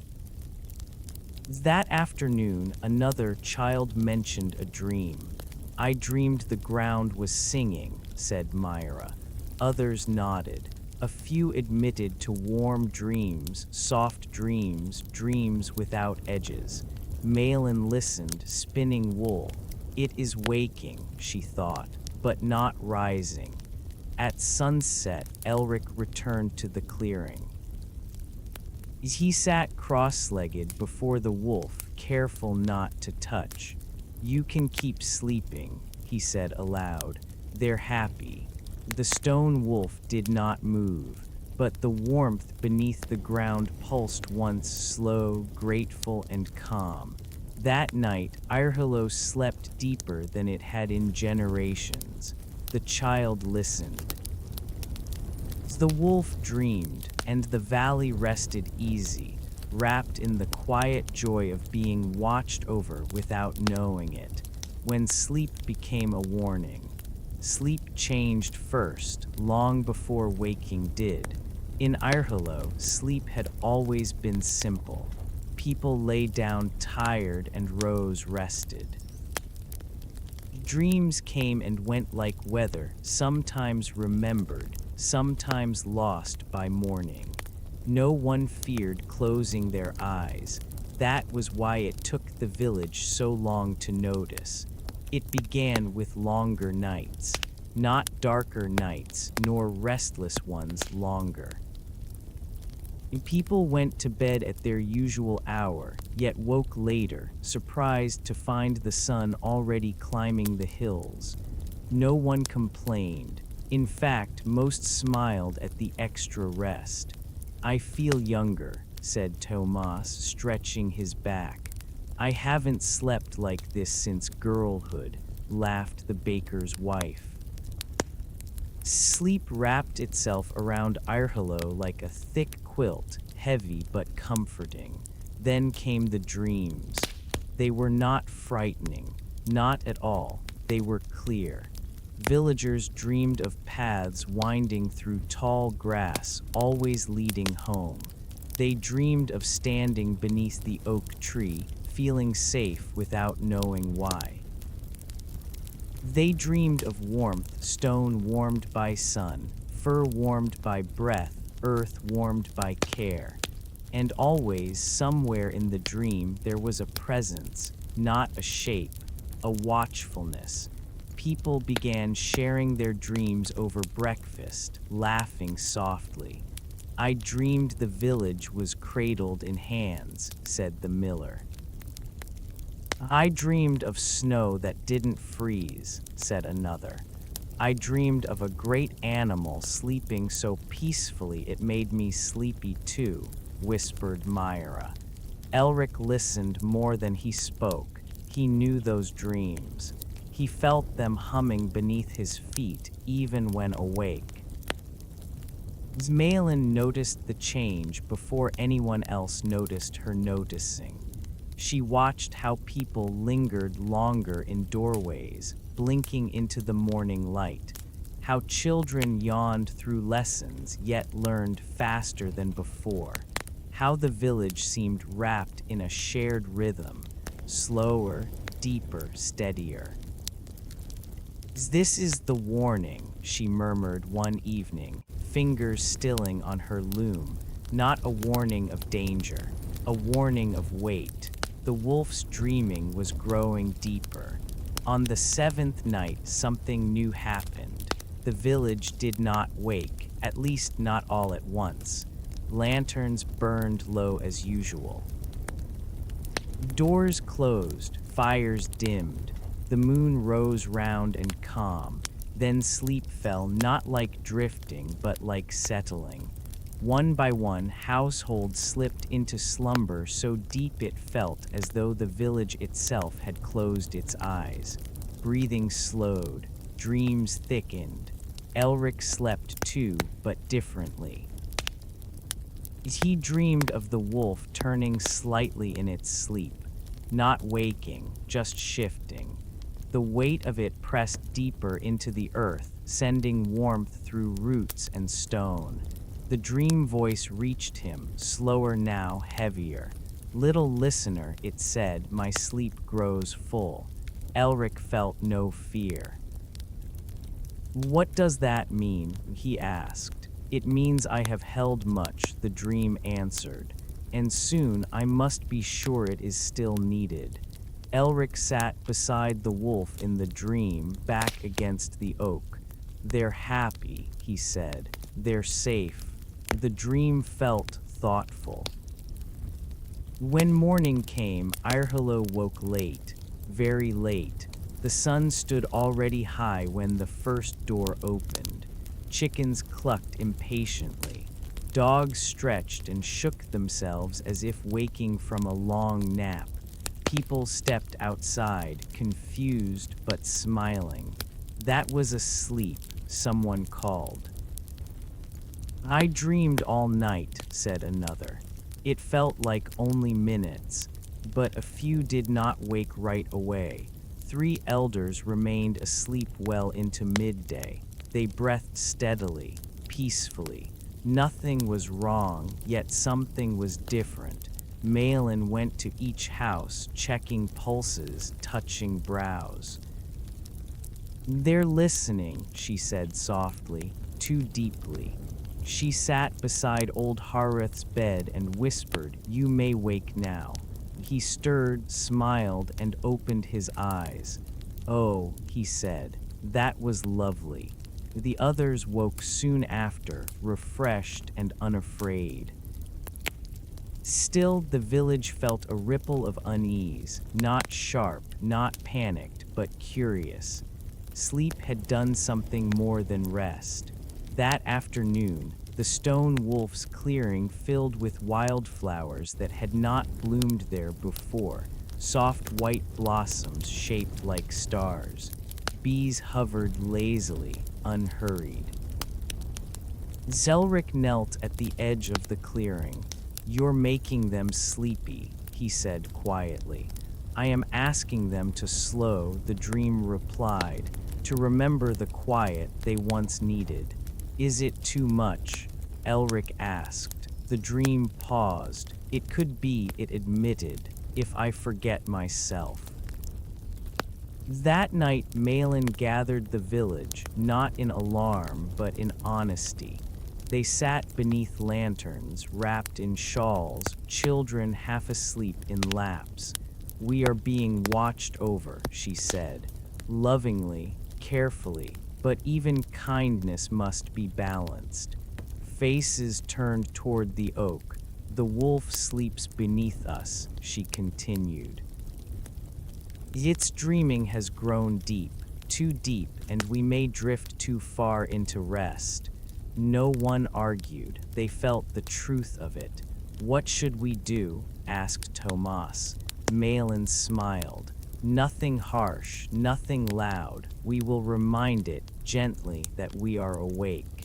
That afternoon, another child mentioned a dream. "I dreamed the ground was singing," said Myra. Others nodded. A few admitted to warm dreams, soft dreams, dreams without edges. Malin listened, spinning wool. It is waking, she thought, but not rising. At sunset, Elric returned to the clearing. He sat cross-legged before the wolf, careful not to touch. "You can keep sleeping," he said aloud. "They're happy." The stone wolf did not move, but the warmth beneath the ground pulsed once, slow, grateful, and calm. That night, Irhilo slept deeper than it had in generations. The child listened. The wolf dreamed, and the valley rested easy, wrapped in the quiet joy of being watched over without knowing it. When sleep became a warning, sleep changed first, long before waking did. In Irhilo, sleep had always been simple. People lay down tired and rose rested. Dreams came and went like weather, sometimes remembered, sometimes lost by morning. No one feared closing their eyes. That was why it took the village so long to notice. It began with longer nights, not darker nights, nor restless ones longer. People went to bed at their usual hour, yet woke later, surprised to find the sun already climbing the hills. No one complained. In fact, most smiled at the extra rest. "I feel younger," said Tomas, stretching his back. "I haven't slept like this since girlhood," laughed the baker's wife. Sleep wrapped itself around Irhilo like a thick quilt, heavy but comforting. Then came the dreams. They were not frightening, not at all. They were clear. Villagers dreamed of paths winding through tall grass, always leading home. They dreamed of standing beneath the oak tree, feeling safe without knowing why. They dreamed of warmth, stone warmed by sun, fur warmed by breath, earth warmed by care. And always, somewhere in the dream, there was a presence, not a shape, a watchfulness. People began sharing their dreams over breakfast, laughing softly. "I dreamed the village was cradled in hands," said the miller. "I dreamed of snow that didn't freeze," said another. "I dreamed of a great animal sleeping so peacefully it made me sleepy too," whispered Myra. Elric listened more than he spoke. He knew those dreams. He felt them humming beneath his feet, even when awake. Malin noticed the change before anyone else noticed her noticing. She watched how people lingered longer in doorways, blinking into the morning light. How children yawned through lessons, yet learned faster than before. How the village seemed wrapped in a shared rhythm, slower, deeper, steadier. "This is the warning," she murmured one evening, fingers stilling on her loom. "Not a warning of danger, a warning of weight." The wolf's dreaming was growing deeper. On the 7th night, something new happened. The village did not wake, at least not all at once. Lanterns burned low as usual. Doors closed, fires dimmed. The moon rose round and calm. Then sleep fell, not like drifting, but like settling. One by one, households slipped into slumber so deep it felt as though the village itself had closed its eyes. Breathing slowed, dreams thickened. Elric slept too, but differently. He dreamed of the wolf turning slightly in its sleep, not waking, just shifting. The weight of it pressed deeper into the earth, sending warmth through roots and stone. The dream voice reached him, slower now, heavier. "Little listener," it said, "my sleep grows full." Elric felt no fear. "What does that mean?" he asked. "It means I have held much," the dream answered. and soon I must be sure it is still needed. Elric sat beside the wolf in the dream, back against the oak. They're happy, he said. They're safe. The dream felt thoughtful. When morning came, Irhilo woke late, very late. The sun stood already high when the first door opened. Chickens clucked impatiently. Dogs stretched and shook themselves as if waking from a long nap. People stepped outside, confused but smiling. That was asleep, someone called. I dreamed all night, said another. It felt like only minutes, but a few did not wake right away. 3 elders remained asleep well into midday. They breathed steadily, peacefully. Nothing was wrong, yet something was different. Malin went to each house, checking pulses, touching brows. They're listening, she said softly, too deeply. She sat beside old Harith's bed and whispered, "You may wake now." He stirred, smiled, and opened his eyes. "Oh," he said, "that was lovely." The others woke soon after, refreshed and unafraid. Still, the village felt a ripple of unease, not sharp, not panicked, but curious. Sleep had done something more than rest. That afternoon, the stone wolf's clearing filled with wildflowers that had not bloomed there before, soft white blossoms shaped like stars. Bees hovered lazily, unhurried. Zelric knelt at the edge of the clearing. "You're making them sleepy," he said quietly. "I am asking them to slow," the dream replied, "to remember the quiet they once needed." "Is it too much?" Elric asked. The dream paused. "It could be," it admitted, "if I forget myself." That night, Malin gathered the village, not in alarm, but in honesty. They sat beneath lanterns, wrapped in shawls, children half asleep in laps. "We are being watched over," she said, lovingly, carefully, but even kindness must be balanced. Faces turned toward the oak. "The wolf sleeps beneath us," she continued. "Its dreaming has grown deep, too deep, and we may drift too far into rest." No one argued. They felt the truth of it. "What should we do?" asked Tomas. Malin smiled. "Nothing harsh, nothing loud. We will remind it, gently, that we are awake."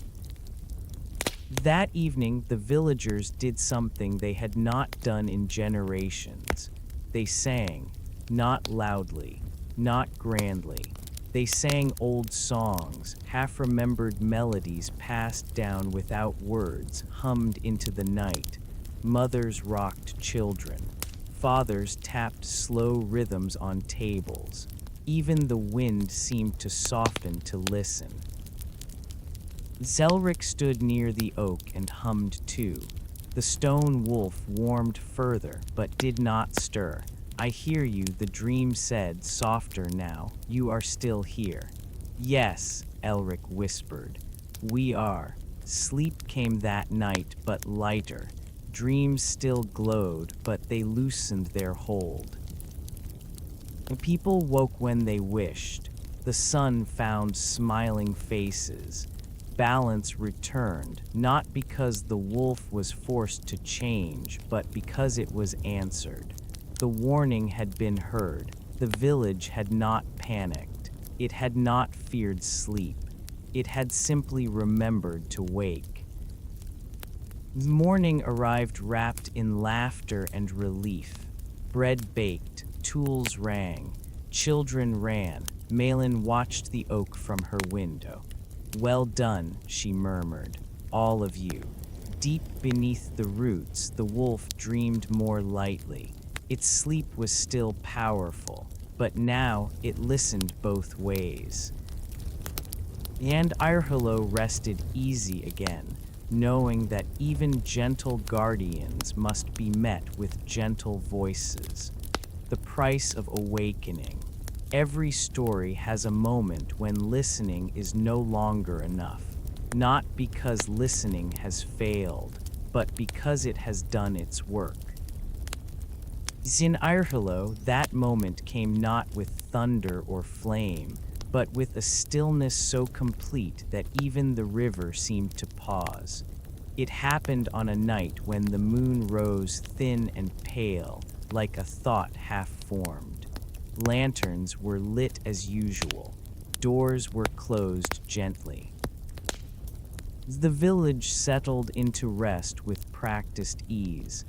That evening, the villagers did something they had not done in generations. They sang, not loudly, not grandly. They sang old songs, half-remembered melodies passed down without words, hummed into the night. Mothers rocked children. Fathers tapped slow rhythms on tables. Even the wind seemed to soften to listen. Zelric stood near the oak and hummed too. The stone wolf warmed further, but did not stir. "I hear you," the dream said, softer now. "You are still here." "Yes," Elric whispered. "We are." Sleep came that night, but lighter. Dreams still glowed, but they loosened their hold. The people woke when they wished. The sun found smiling faces. Balance returned, not because the wolf was forced to change, but because it was answered. The warning had been heard. The village had not panicked. It had not feared sleep. It had simply remembered to wake. Morning arrived wrapped in laughter and relief. Bread baked, tools rang, children ran. Malin watched the oak from her window. "Well done," she murmured, "all of you." Deep beneath the roots, the wolf dreamed more lightly. Its sleep was still powerful, but now it listened both ways. And Irhilo rested easy again. knowing that even gentle guardians must be met with gentle voices. The price of awakening. Every story has a moment when listening is no longer enough, not because listening has failed, but because it has done its work. In Irhilo, that moment came not with thunder or flame, but with a stillness so complete that even the river seemed to pause. It happened on a night when the moon rose thin and pale, like a thought half-formed. Lanterns were lit as usual. Doors were closed gently. The village settled into rest with practiced ease,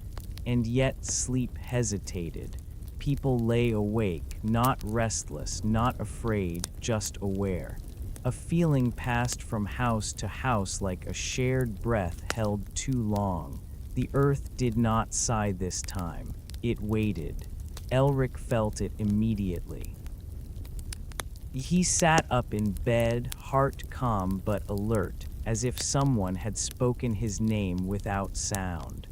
and yet sleep hesitated. People lay awake, not restless, not afraid, just aware. A feeling passed from house to house like a shared breath held too long. The earth did not sigh this time. It waited. Elric felt it immediately. He sat up in bed, heart calm but alert, as if someone had spoken his name without sound.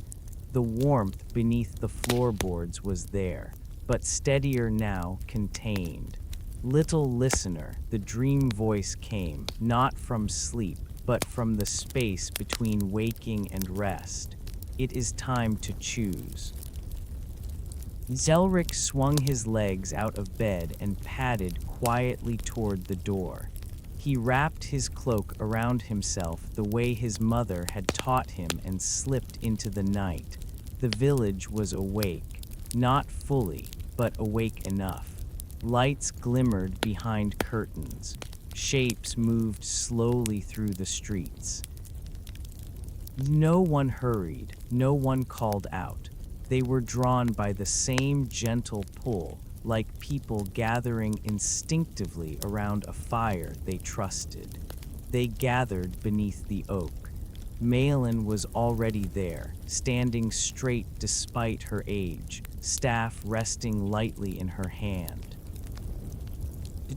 The warmth beneath the floorboards was there, but steadier now, contained. Little listener, the dream voice came, not from sleep, but from the space between waking and rest. It is time to choose. Zelric swung his legs out of bed and padded quietly toward the door. He wrapped his cloak around himself the way his mother had taught him and slipped into the night. The village was awake, not fully, but awake enough. Lights glimmered behind curtains. Shapes moved slowly through the streets. No one hurried, no one called out. They were drawn by the same gentle pull, like people gathering instinctively around a fire they trusted. They gathered beneath the oak. Malin was already there, standing straight despite her age, staff resting lightly in her hand.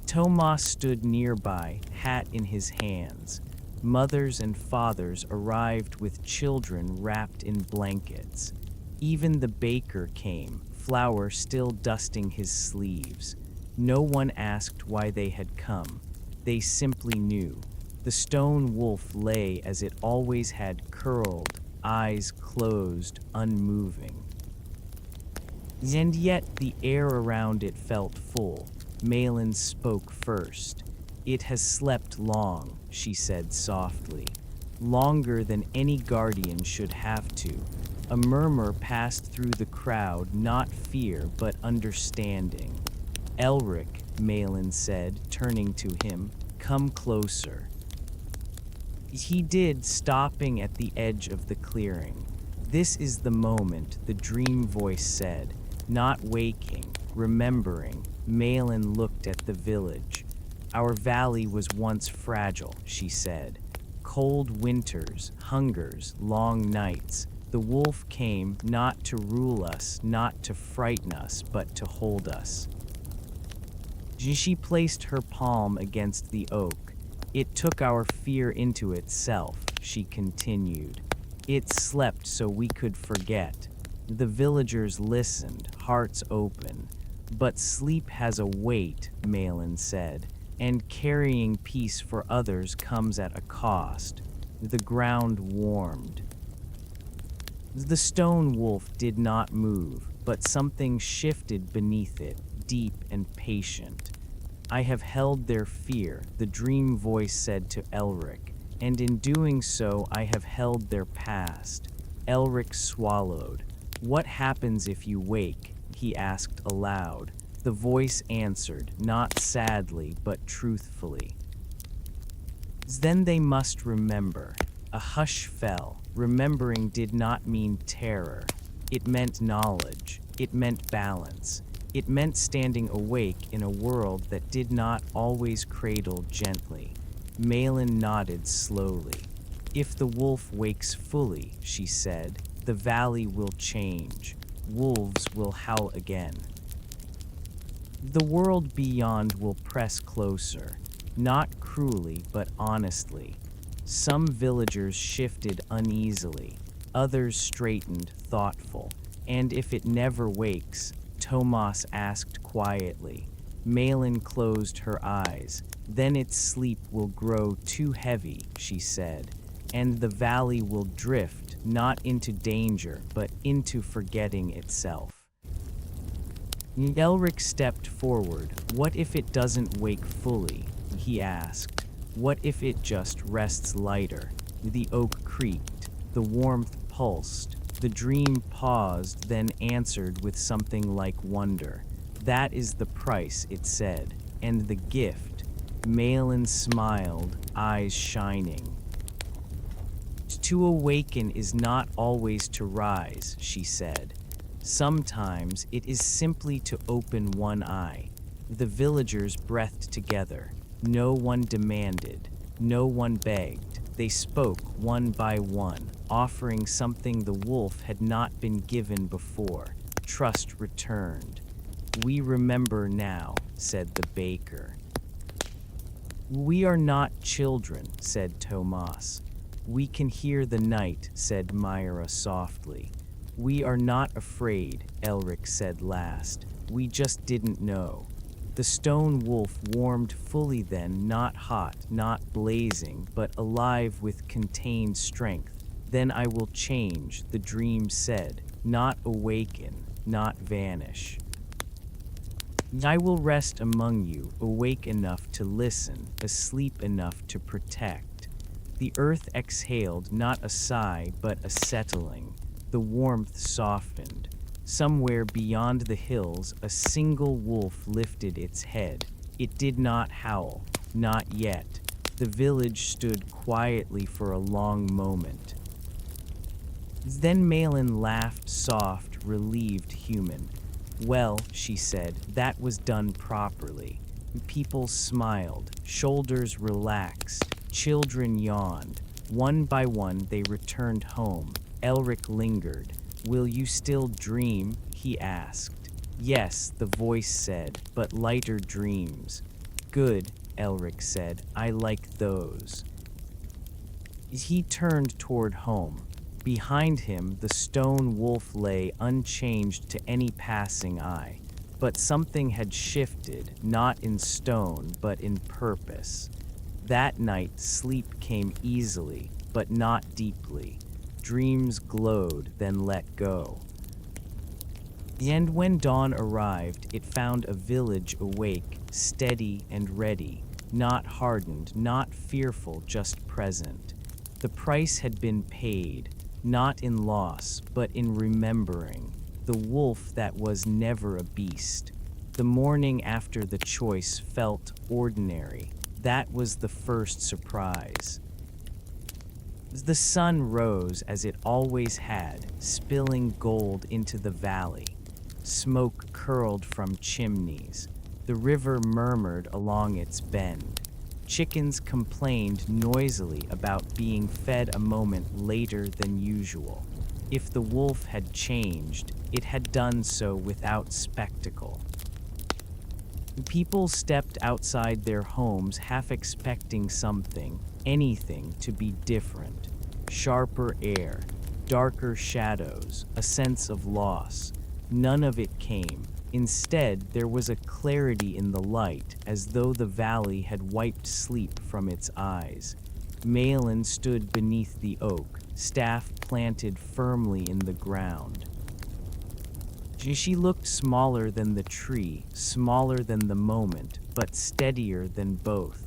Tomas stood nearby, hat in his hands. Mothers and fathers arrived with children wrapped in blankets. Even the baker came, flour still dusting his sleeves. No one asked why they had come. They simply knew. The stone wolf lay as it always had, curled, eyes closed, unmoving. And yet the air around it felt full. Malin spoke first. "It has slept long," she said softly. "Longer than any guardian should have to." A murmur passed through the crowd, not fear, but understanding. "Elric," Malin said, turning to him, "come closer." He did, stopping at the edge of the clearing. "This is the moment," the dream voice said. Not waking, remembering, Malin looked at the village. "Our valley was once fragile," she said. "Cold winters, hungers, long nights. The wolf came not to rule us, not to frighten us, but to hold us." She placed her palm against the oak. "It took our fear into itself," she continued. "It slept so we could forget." The villagers listened, hearts open. "But sleep has a weight," Malin said, "and carrying peace for others comes at a cost." The ground warmed. The stone wolf did not move, but something shifted beneath it, deep and patient. "I have held their fear," the dream voice said to Elric, "and in doing so I have held their past." Elric swallowed. "What happens if you wake?" he asked aloud. The voice answered, not sadly, but truthfully. "Then they must remember." A hush fell. Remembering did not mean terror. It meant knowledge. It meant balance. It meant standing awake in a world that did not always cradle gently. Malin nodded slowly. "If the wolf wakes fully," she said, "the valley will change. Wolves will howl again. The world beyond will press closer, not cruelly but honestly." Some villagers shifted uneasily, others straightened, thoughtful. And if it never wakes, Tomas asked quietly. Malin closed her eyes. Then its sleep will grow too heavy, she said, and the valley will drift, not into danger, but into forgetting itself. Elric stepped forward. What if it doesn't wake fully? He asked. What if it just rests lighter? The oak creaked. The warmth pulsed. The dream paused, then answered with something like wonder. That is the price, it said, and the gift. Malin smiled, eyes shining. To awaken is not always to rise, she said. Sometimes it is simply to open one eye. The villagers breathed together. No one demanded. No one begged. They spoke one by one, offering something the wolf had not been given before. Trust returned. We remember now, said the baker. We are not children, said Tomas. We can hear the night, said Myra softly. We are not afraid, Elric said last. We just didn't know. The stone wolf warmed fully then, not hot, not blazing, but alive with contained strength. Then I will change, the dream said, not awaken, not vanish. I will rest among you, awake enough to listen, asleep enough to protect. The earth exhaled not a sigh, but a settling. The warmth softened. Somewhere beyond the hills, a single wolf lifted its head. It did not howl, not yet. The village stood quietly for a long moment. Then Malin laughed soft, relieved, human. Well, she said, that was done properly. People smiled, shoulders relaxed, children yawned. One by one they returned home. Elric lingered. Will you still dream? He asked. Yes, the voice said, but lighter dreams. Good, Elric said, I like those. He turned toward home. Behind him, the stone wolf lay unchanged to any passing eye. But something had shifted, not in stone, but in purpose. That night, sleep came easily, but not deeply. Dreams glowed, then let go. And when dawn arrived, it found a village awake, steady and ready, not hardened, not fearful, just present. The price had been paid, not in loss, but in remembering. The wolf that was never a beast. The morning after the choice felt ordinary. That was the first surprise. The sun rose as it always had, spilling gold into the valley. Smoke curled from chimneys. The river murmured along its bend. Chickens complained noisily about being fed a moment later than usual. If the wolf had changed, it had done so without spectacle. People stepped outside their homes half expecting something, anything, to be different. Sharper air, darker shadows, a sense of loss. None of it came. Instead, there was a clarity in the light, as though the valley had wiped sleep from its eyes. Malin stood beneath the oak, staff planted firmly in the ground. She looked smaller than the tree, smaller than the moment, but steadier than both.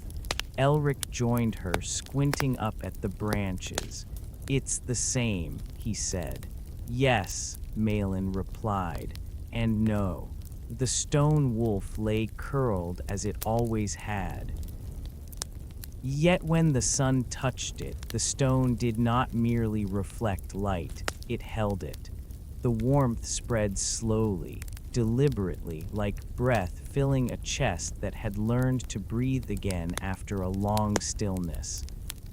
Elric joined her, squinting up at the branches. It's the same, he said. Yes, Malin replied, and no. The stone wolf lay curled as it always had. Yet when the sun touched it, the stone did not merely reflect light, it held it. The warmth spread slowly, deliberately, like breath filling a chest that had learned to breathe again after a long stillness.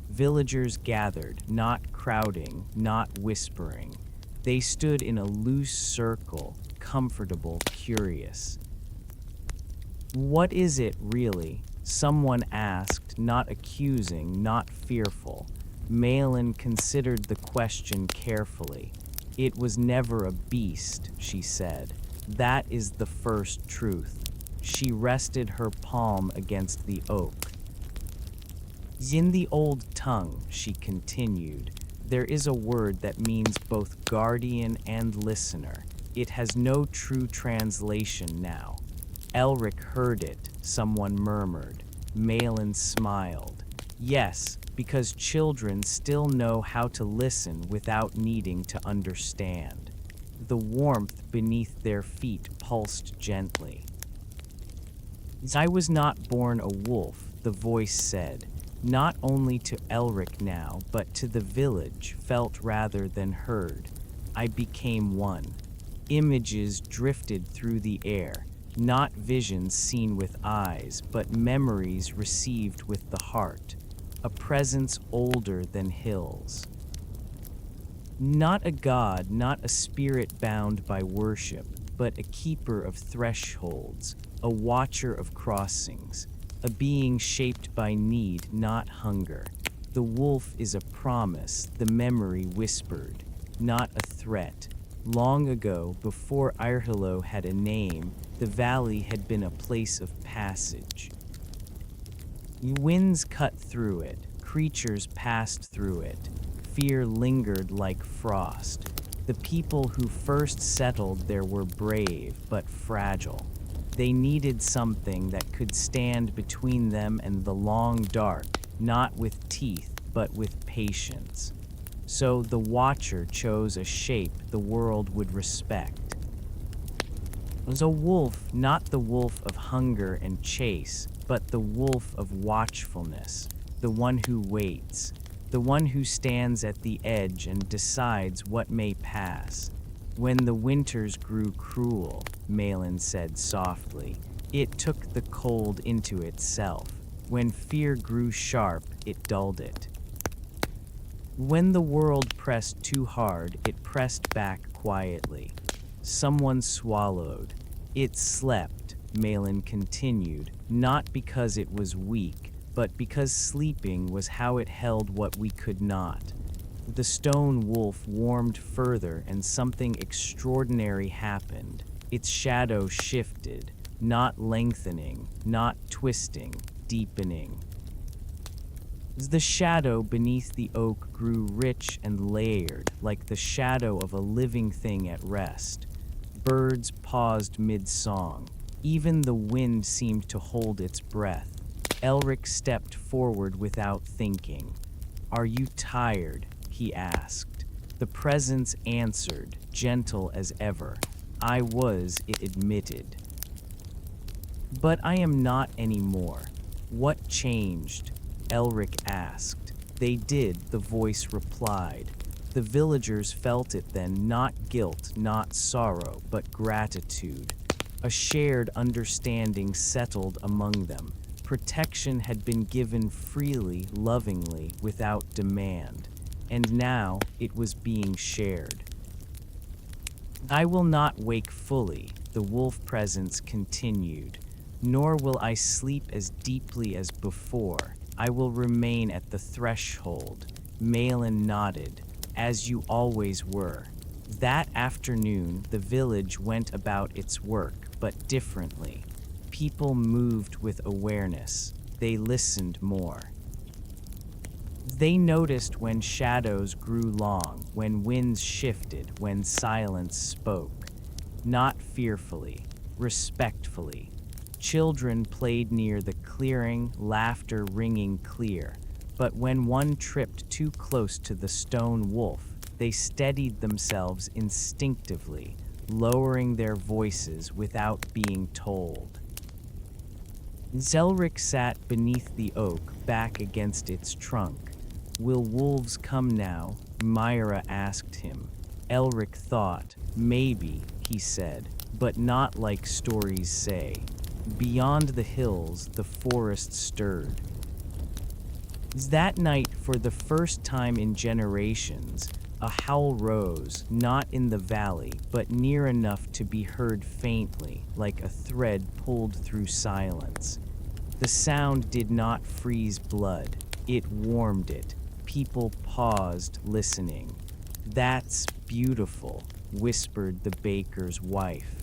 Villagers gathered, not crowding, not whispering. They stood in a loose circle, comfortable, curious. What is it, really? Someone asked, not accusing, not fearful. Malin considered the question carefully. "It was never a beast," she said. "That is the first truth." She rested her palm against the oak. "In the old tongue," she continued, "there is a word that means both guardian and listener. It has no true translation now." Elric heard it, someone murmured. Malin smiled. "Yes, because children still know how to listen without needing to understand." The warmth beneath their feet pulsed gently. "I was not born a wolf," the voice said, not only to Elric now, but to the village, felt rather than heard. "I became one." Images drifted through the air, not visions seen with eyes, but memories received with the heart. A presence older than hills. Not a god, not a spirit bound by worship, but a keeper of thresholds, a watcher of crossings, a being shaped by need, not hunger. The wolf is a promise, the memory whispered, not a threat. Long ago, before Irhilo had a name, the valley had been a place of passage. Winds cut through it, creatures passed through it. Fear lingered like frost. The people who first settled there were brave, but fragile. They needed something that could stand between them and the long dark, not with teeth, but with patience. So the Watcher chose a shape the world would respect. It was a wolf, not the wolf of hunger and chase, but the wolf of watchfulness, the one who waits, the one who stands at the edge and decides what may pass. "When the winters grew cruel," Malin said softly, "it took the cold into itself. When fear grew sharp, it dulled it. When the world pressed too hard, it pressed back quietly." Someone swallowed. "It slept," Malin continued, "not because it was weak, but because sleeping was how it held what we could not." The stone wolf warmed further and something extraordinary happened. Its shadow shifted, not lengthening, not twisting, deepening. The shadow beneath the oak grew rich and layered, like the shadow of a living thing at rest. Birds paused mid-song. Even the wind seemed to hold its breath. Elric stepped forward without thinking. "Are you tired?" he asked. The presence answered, gentle as ever. "I was," it admitted. "But I am not anymore." "What changed?" Elric asked. "They did," the voice replied. The villagers felt it then, not guilt, not sorrow, but gratitude. A shared understanding settled among them. Protection had been given freely, lovingly, without demand. And now it was being shared. "I will not wake fully," the wolf presence continued, "nor will I sleep as deeply as before. I will remain at the threshold." Malin nodded. "As you always were." That afternoon, the village went about its work, but differently. People moved with awareness. They listened more. They noticed when shadows grew long, when winds shifted, when silence spoke. Not fearfully, respectfully. Children played near the clearing, laughter ringing clear. But when one tripped too close to the stone wolf, they steadied themselves instinctively, lowering their voices without being told. Zelric sat beneath the oak, back against its trunk. "Will wolves come now?" Myra asked him. Elric thought. "Maybe," he said, "but not like stories say." Beyond the hills, the forest stirred. That night, for the first time in generations, a howl rose, not in the valley, but near enough to be heard faintly, like a thread pulled through silence. The sound did not freeze blood, it warmed it. People paused, listening. "That's beautiful," whispered the baker's wife.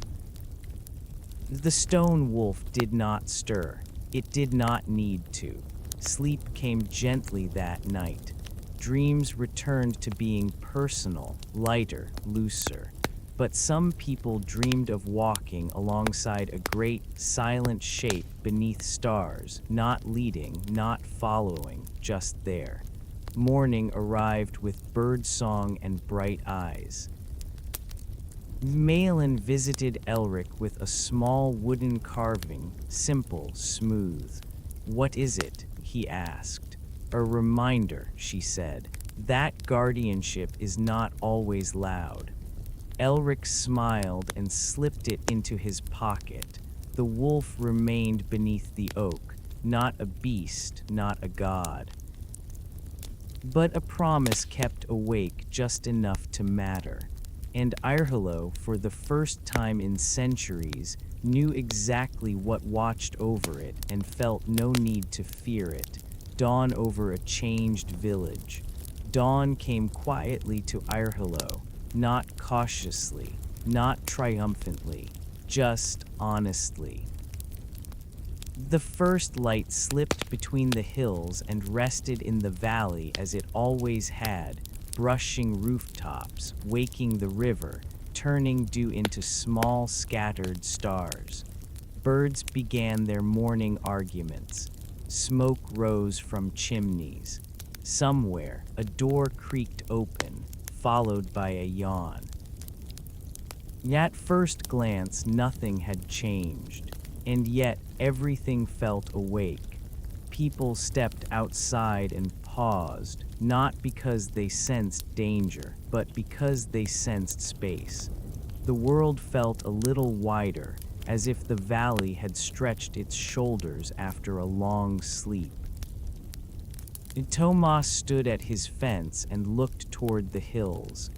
The stone wolf did not stir. It did not need to. Sleep came gently that night. Dreams returned to being personal, lighter, looser. But some people dreamed of walking alongside a great, silent shape beneath stars, not leading, not following, just there. Morning arrived with birdsong and bright eyes. Malin visited Elric with a small wooden carving, simple, smooth. "What is it?" he asked. "A reminder," she said. "That guardianship is not always loud." Elric smiled and slipped it into his pocket. The wolf remained beneath the oak, not a beast, not a god. But a promise kept awake just enough to matter. And Irhilo, for the first time in centuries, knew exactly what watched over it and felt no need to fear it. Dawn over a changed village. Dawn came quietly to Irhilo, not cautiously, not triumphantly, just honestly. The first light slipped between the hills and rested in the valley as it always had, brushing rooftops, waking the river, turning dew into small scattered stars. Birds began their morning arguments. Smoke rose from chimneys. Somewhere, a door creaked open, followed by a yawn. At first glance, nothing had changed, and yet everything felt awake. People stepped outside and paused, not because they sensed danger, but because they sensed space. The world felt a little wider, as if the valley had stretched its shoulders after a long sleep. Tomas stood at his fence and looked toward the hills.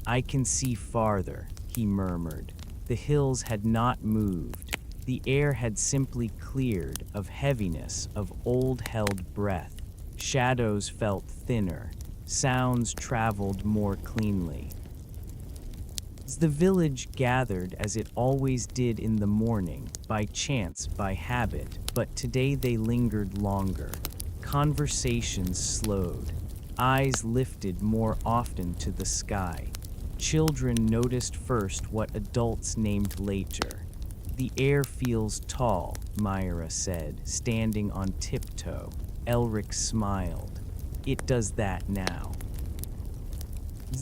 "I can see farther," he murmured. The hills had not moved. The air had simply cleared of heaviness, of old-held breath. Shadows felt thinner. Sounds traveled more cleanly. The village gathered as it always did in the morning, by chance, by habit, but today they lingered longer. Conversations slowed. Eyes lifted more often to the sky. Children noticed first what adults named later. "The air feels tall," Myra said, standing on tiptoe. Elric smiled. "It does that now."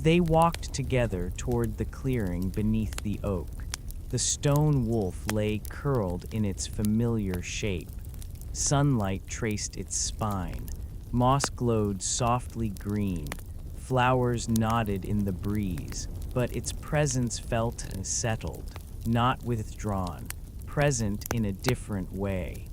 They walked together toward the clearing beneath the oak. The stone wolf lay curled in its familiar shape. Sunlight traced its spine. Moss glowed softly green. Flowers nodded in the breeze, but its presence felt settled, not withdrawn, present in a different way.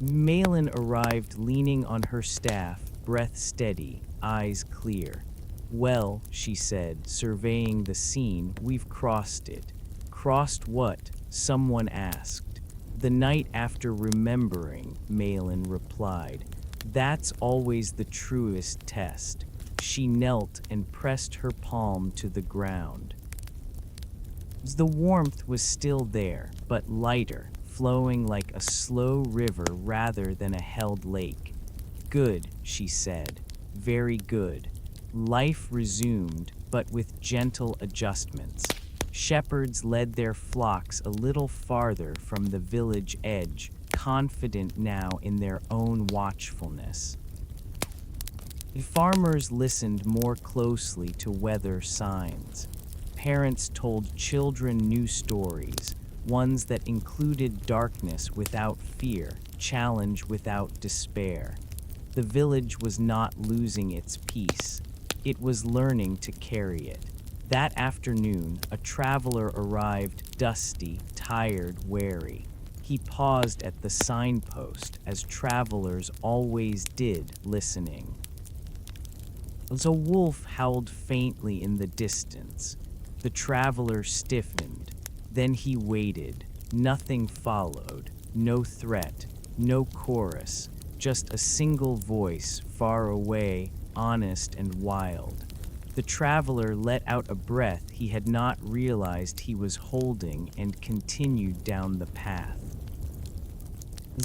Malin arrived leaning on her staff, breath steady, eyes clear. "Well," she said, surveying the scene, "we've crossed it." "Crossed what?" someone asked. "The night after remembering," Malin replied. "That's always the truest test." She knelt and pressed her palm to the ground. The warmth was still there, but lighter, flowing like a slow river rather than a held lake. "Good," she said. "Very good." Life resumed, but with gentle adjustments. Shepherds led their flocks a little farther from the village edge, confident now in their own watchfulness. Farmers listened more closely to weather signs. Parents told children new stories, ones that included darkness without fear, challenge without despair. The village was not losing its peace. It was learning to carry it. That afternoon, a traveler arrived, dusty, tired, wary. He paused at the signpost, as travelers always did, listening. A wolf howled faintly in the distance. The traveler stiffened. Then he waited. Nothing followed. No threat. no chorus, just a single voice, far away, honest and wild. The traveler let out a breath he had not realized he was holding and continued down the path.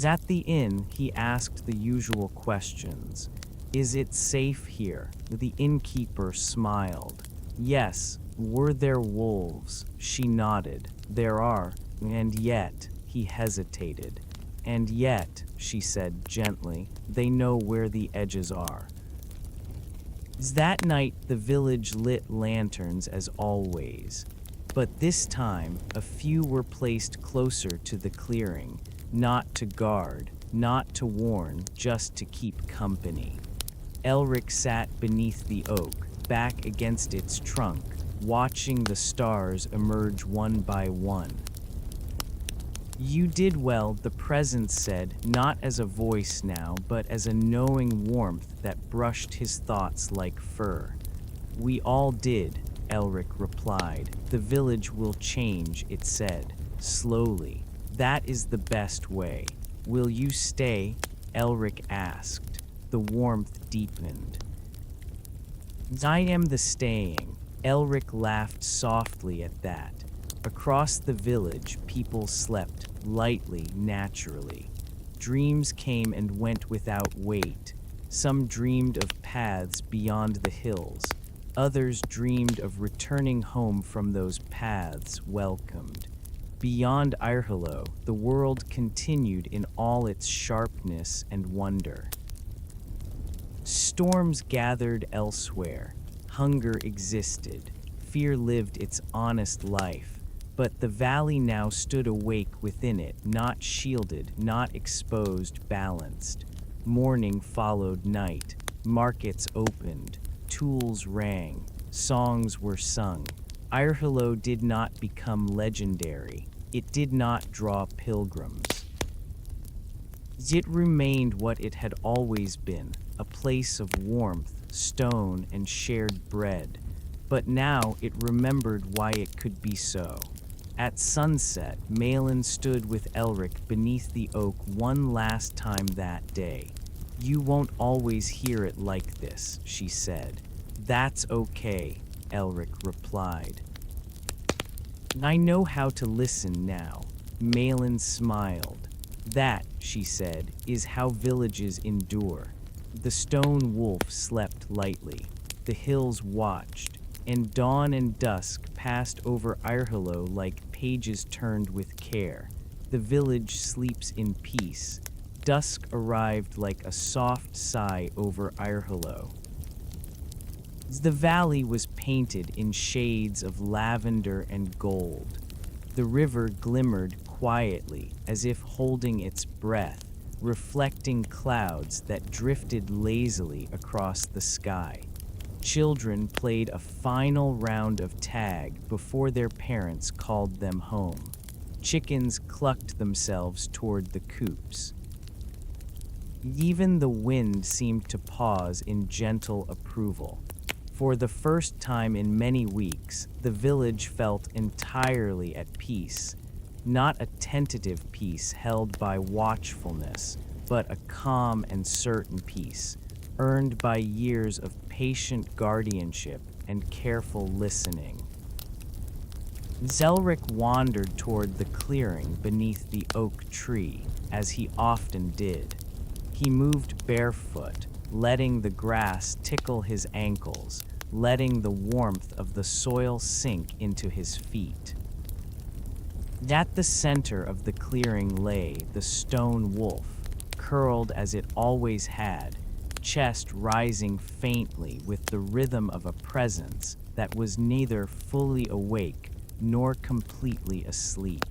At the inn, he asked the usual questions. Is it safe here? The innkeeper smiled. Yes. Were there wolves? She nodded. There are. And yet, he hesitated. And yet, she said gently, they know where the edges are. That night, the village lit lanterns as always. But this time, a few were placed closer to the clearing, not to guard, not to warn, just to keep company. Elric sat beneath the oak, back against its trunk, watching the stars emerge one by one. You did well, the presence said, not as a voice now, but as a knowing warmth that brushed his thoughts like fur. We all did, Elric replied. The village will change, it said, slowly. That is the best way. Will you stay? Elric asked. The warmth deepened. I am the staying. Elric laughed softly at that. Across the village, people slept, lightly, naturally. Dreams came and went without weight. Some dreamed of paths beyond the hills. Others dreamed of returning home from those paths, welcomed. Beyond Irhilo, the world continued in all its sharpness and wonder. Storms gathered elsewhere. Hunger existed. Fear lived its honest life. But the valley now stood awake within it, not shielded, not exposed, balanced. Morning followed night. Markets opened. Tools rang. Songs were sung. Irhilo did not become legendary. It did not draw pilgrims. It remained what it had always been, a place of warmth, stone, and shared bread. But now it remembered why it could be so. At sunset, Malin stood with Elric beneath the oak one last time that day. You won't always hear it like this, she said. That's okay, Elric replied. I know how to listen now. Malin smiled. That, she said, is how villages endure. The stone wolf slept lightly. The hills watched, and dawn and dusk passed over Irhilo like pages turned with care. The village sleeps in peace. Dusk arrived like a soft sigh over Irhilo. The valley was painted in shades of lavender and gold. The river glimmered quietly, as if holding its breath, reflecting clouds that drifted lazily across the sky. Children played a final round of tag before their parents called them home. Chickens clucked themselves toward the coops. Even the wind seemed to pause in gentle approval. For the first time in many weeks, the village felt entirely at peace. Not a tentative peace held by watchfulness, but a calm and certain peace, earned by years of patient guardianship and careful listening. Zelric wandered toward the clearing beneath the oak tree, as he often did. He moved barefoot, letting the grass tickle his ankles, letting the warmth of the soil sink into his feet. At the center of the clearing lay the stone wolf, curled as it always had, chest rising faintly with the rhythm of a presence that was neither fully awake nor completely asleep.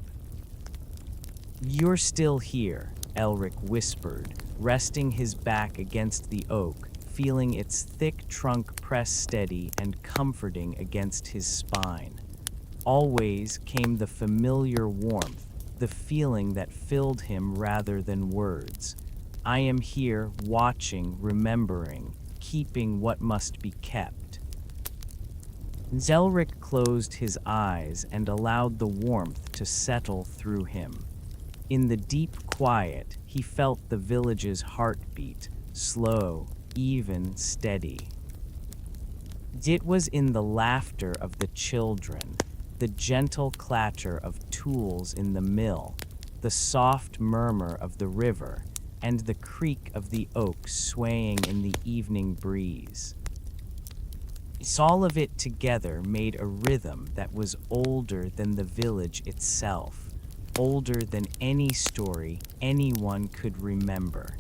You're still here, Elric whispered, resting his back against the oak, feeling its thick trunk press steady and comforting against his spine. Always came the familiar warmth, the feeling that filled him rather than words. I am here, watching, remembering, keeping what must be kept. Zelric closed his eyes and allowed the warmth to settle through him. In the deep quiet, he felt the village's heartbeat, slow, even, steady. It was in the laughter of the children, the gentle clatter of tools in the mill, the soft murmur of the river, and the creak of the oaks swaying in the evening breeze. All of it together made a rhythm that was older than the village itself, older than any story anyone could remember.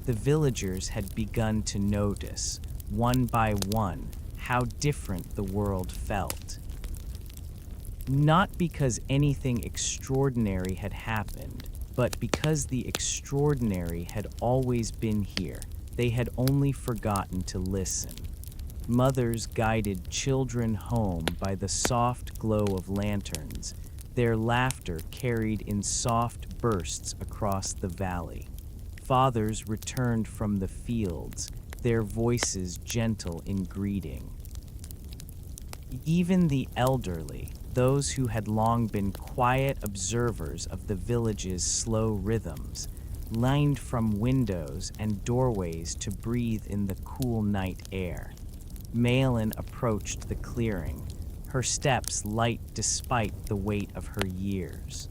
The villagers had begun to notice, one by one, how different the world felt. Not because anything extraordinary had happened, but because the extraordinary had always been here. They had only forgotten to listen. Mothers guided children home by the soft glow of lanterns, their laughter carried in soft bursts across the valley. Fathers returned from the fields, their voices gentle in greeting. Even the elderly, those who had long been quiet observers of the village's slow rhythms, leaned from windows and doorways to breathe in the cool night air. Malin approached the clearing, her steps light despite the weight of her years.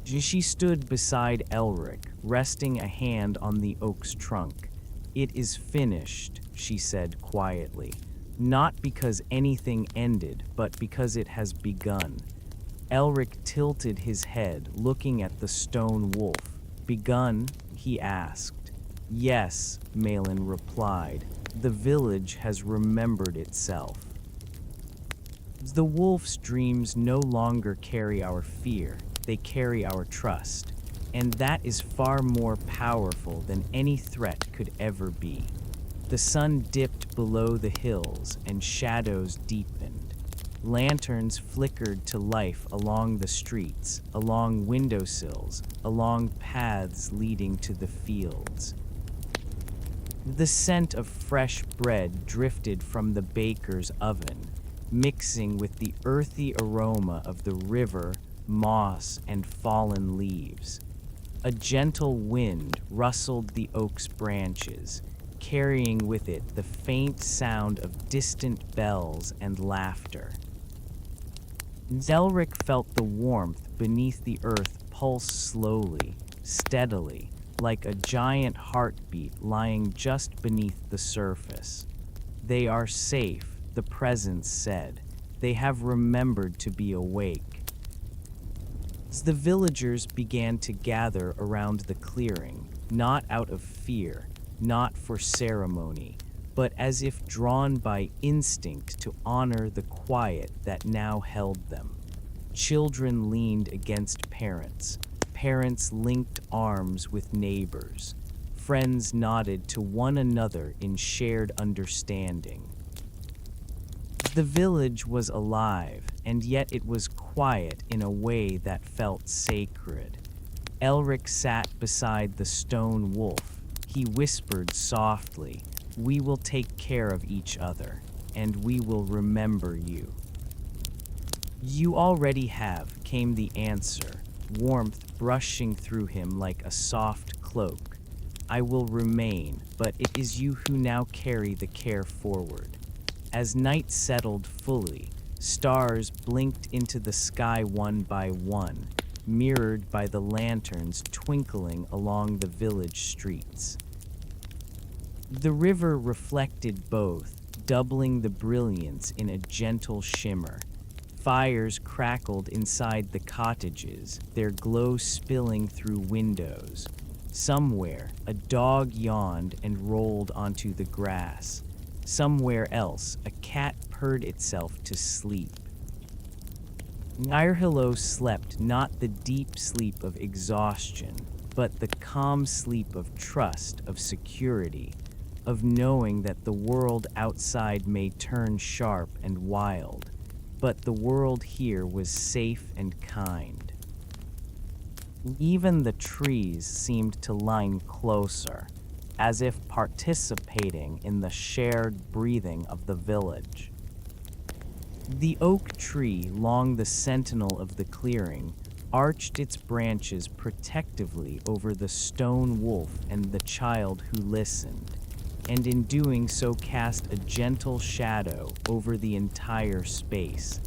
She stood beside Elric, resting a hand on the oak's trunk. "It is finished," she said quietly, "not because anything ended, but because it has begun." Elric tilted his head, looking at the stone wolf. "Begun?" he asked. "Yes," Malin replied. "The village has remembered itself." The wolf's dreams no longer carry our fear, they carry our trust, and that is far more powerful than any threat could ever be. The sun dipped below the hills and shadows deepened. Lanterns flickered to life along the streets, along windowsills, along paths leading to the fields. The scent of fresh bread drifted from the baker's oven, mixing with the earthy aroma of the river, moss, and fallen leaves. A gentle wind rustled the oak's branches, carrying with it the faint sound of distant bells and laughter. Elric felt the warmth beneath the earth pulse slowly, steadily, like a giant heartbeat lying just beneath the surface. "They are safe," the presence said. "They have remembered to be awake." As the villagers began to gather around the clearing, not out of fear, not for ceremony, but as if drawn by instinct to honor the quiet that now held them. Children leaned against parents. Parents linked arms with neighbors. Friends nodded to one another in shared understanding. The village was alive, and yet it was quiet in a way that felt sacred. Elric sat beside the stone wolf. He whispered softly, "We will take care of each other, and we will remember you." "You already have," came the answer, warmth brushing through him like a soft cloak. "I will remain, but it is you who now carry the care forward." As night settled fully, stars blinked into the sky one by one, mirrored by the lanterns twinkling along the village streets. The river reflected both, doubling the brilliance in a gentle shimmer. Fires crackled inside the cottages, their glow spilling through windows. Somewhere, a dog yawned and rolled onto the grass. Somewhere else, a cat purred itself to sleep. Nirhilo slept not the deep sleep of exhaustion, but the calm sleep of trust, of security, of knowing that the world outside may turn sharp and wild, but the world here was safe and kind. Even the trees seemed to line closer, as if participating in the shared breathing of the village. The oak tree, long the sentinel of the clearing, arched its branches protectively over the stone wolf and the child who listened, and in doing so cast a gentle shadow over the entire space.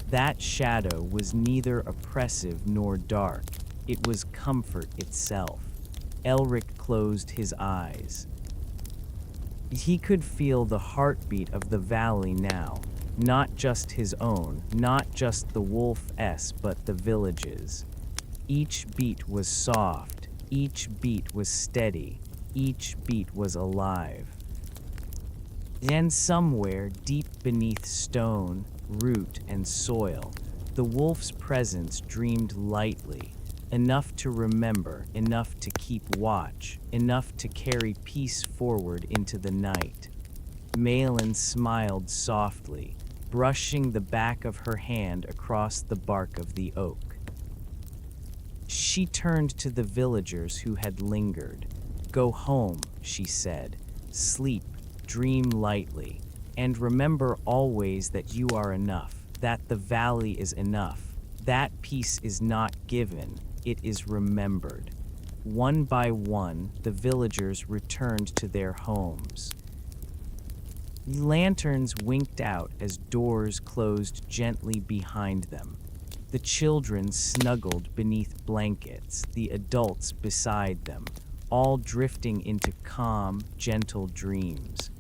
That shadow was neither oppressive nor dark. It was comfort itself. Elric closed his eyes. He could feel the heartbeat of the valley now, not just his own, not just the wolf's, but the village's. Each beat was soft, each beat was steady, each beat was alive. And somewhere, deep beneath stone, root, and soil, the wolf's presence dreamed lightly, enough to remember, enough to keep watch, enough to carry peace forward into the night. Malin smiled softly, brushing the back of her hand across the bark of the oak. She turned to the villagers who had lingered. "Go home," she said. "Sleep, dream lightly, and remember always that you are enough, that the valley is enough. That peace is not given, it is remembered." One by one, the villagers returned to their homes. Lanterns winked out as doors closed gently behind them. The children snuggled beneath blankets, the adults beside them, all drifting into calm, gentle dreams.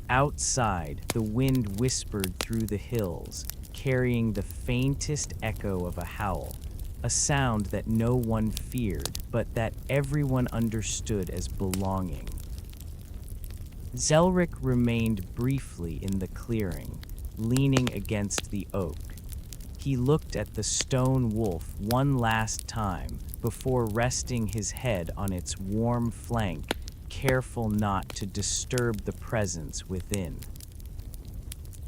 Outside, the wind whispered through the hills, carrying the faintest echo of a howl, a sound that no one feared, but that everyone understood as belonging. Zelric remained briefly in the clearing, leaning against the oak. He looked at the stone wolf one last time before resting his head on its warm flank, careful not to disturb the presence within.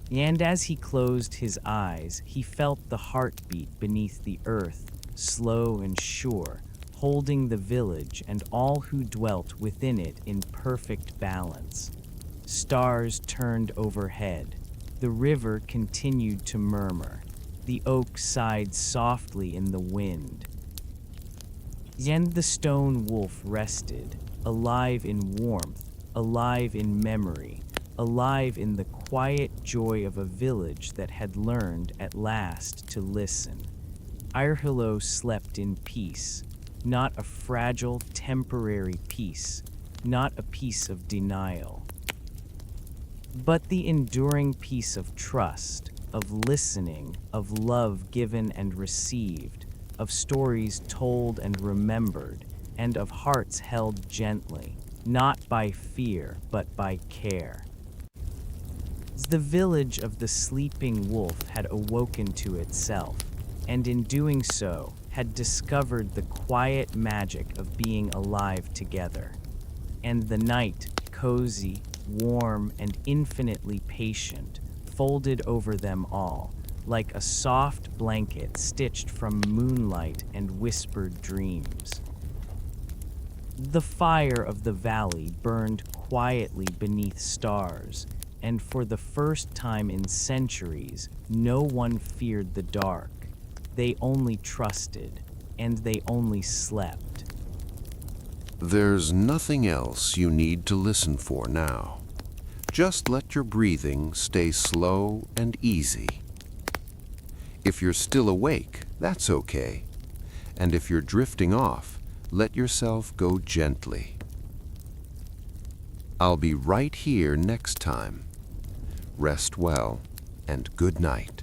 And as he closed his eyes, he felt the heartbeat beneath the earth, slow and sure, holding the village and all who dwelt within it in perfect balance. Stars turned overhead. The river continued to murmur. The oak sighed softly in the wind. And the stone wolf rested, alive in warmth, alive in memory, alive in the quiet joy of a village that had learned at last to listen. Irhilo slept in peace, not a fragile, temporary peace, not a peace of denial, but the enduring peace of trust, of listening, of love given and received, of stories told and remembered, and of hearts held gently, not by fear, but by care. The village of the sleeping wolf had awoken to itself, and in doing so, had discovered the quiet magic of being alive together. And the night, cozy, warm, and infinitely patient, folded over them all, like a soft blanket stitched from moonlight and whispered dreams. The fire of the valley burned quietly beneath stars, and for the first time in centuries, no one feared the dark. They only trusted, and they only slept. There's nothing else you need to listen for now. Just let your breathing stay slow and easy. If you're still awake, that's okay. And if you're drifting off, let yourself go gently. I'll be right here next time. Rest well, and good night.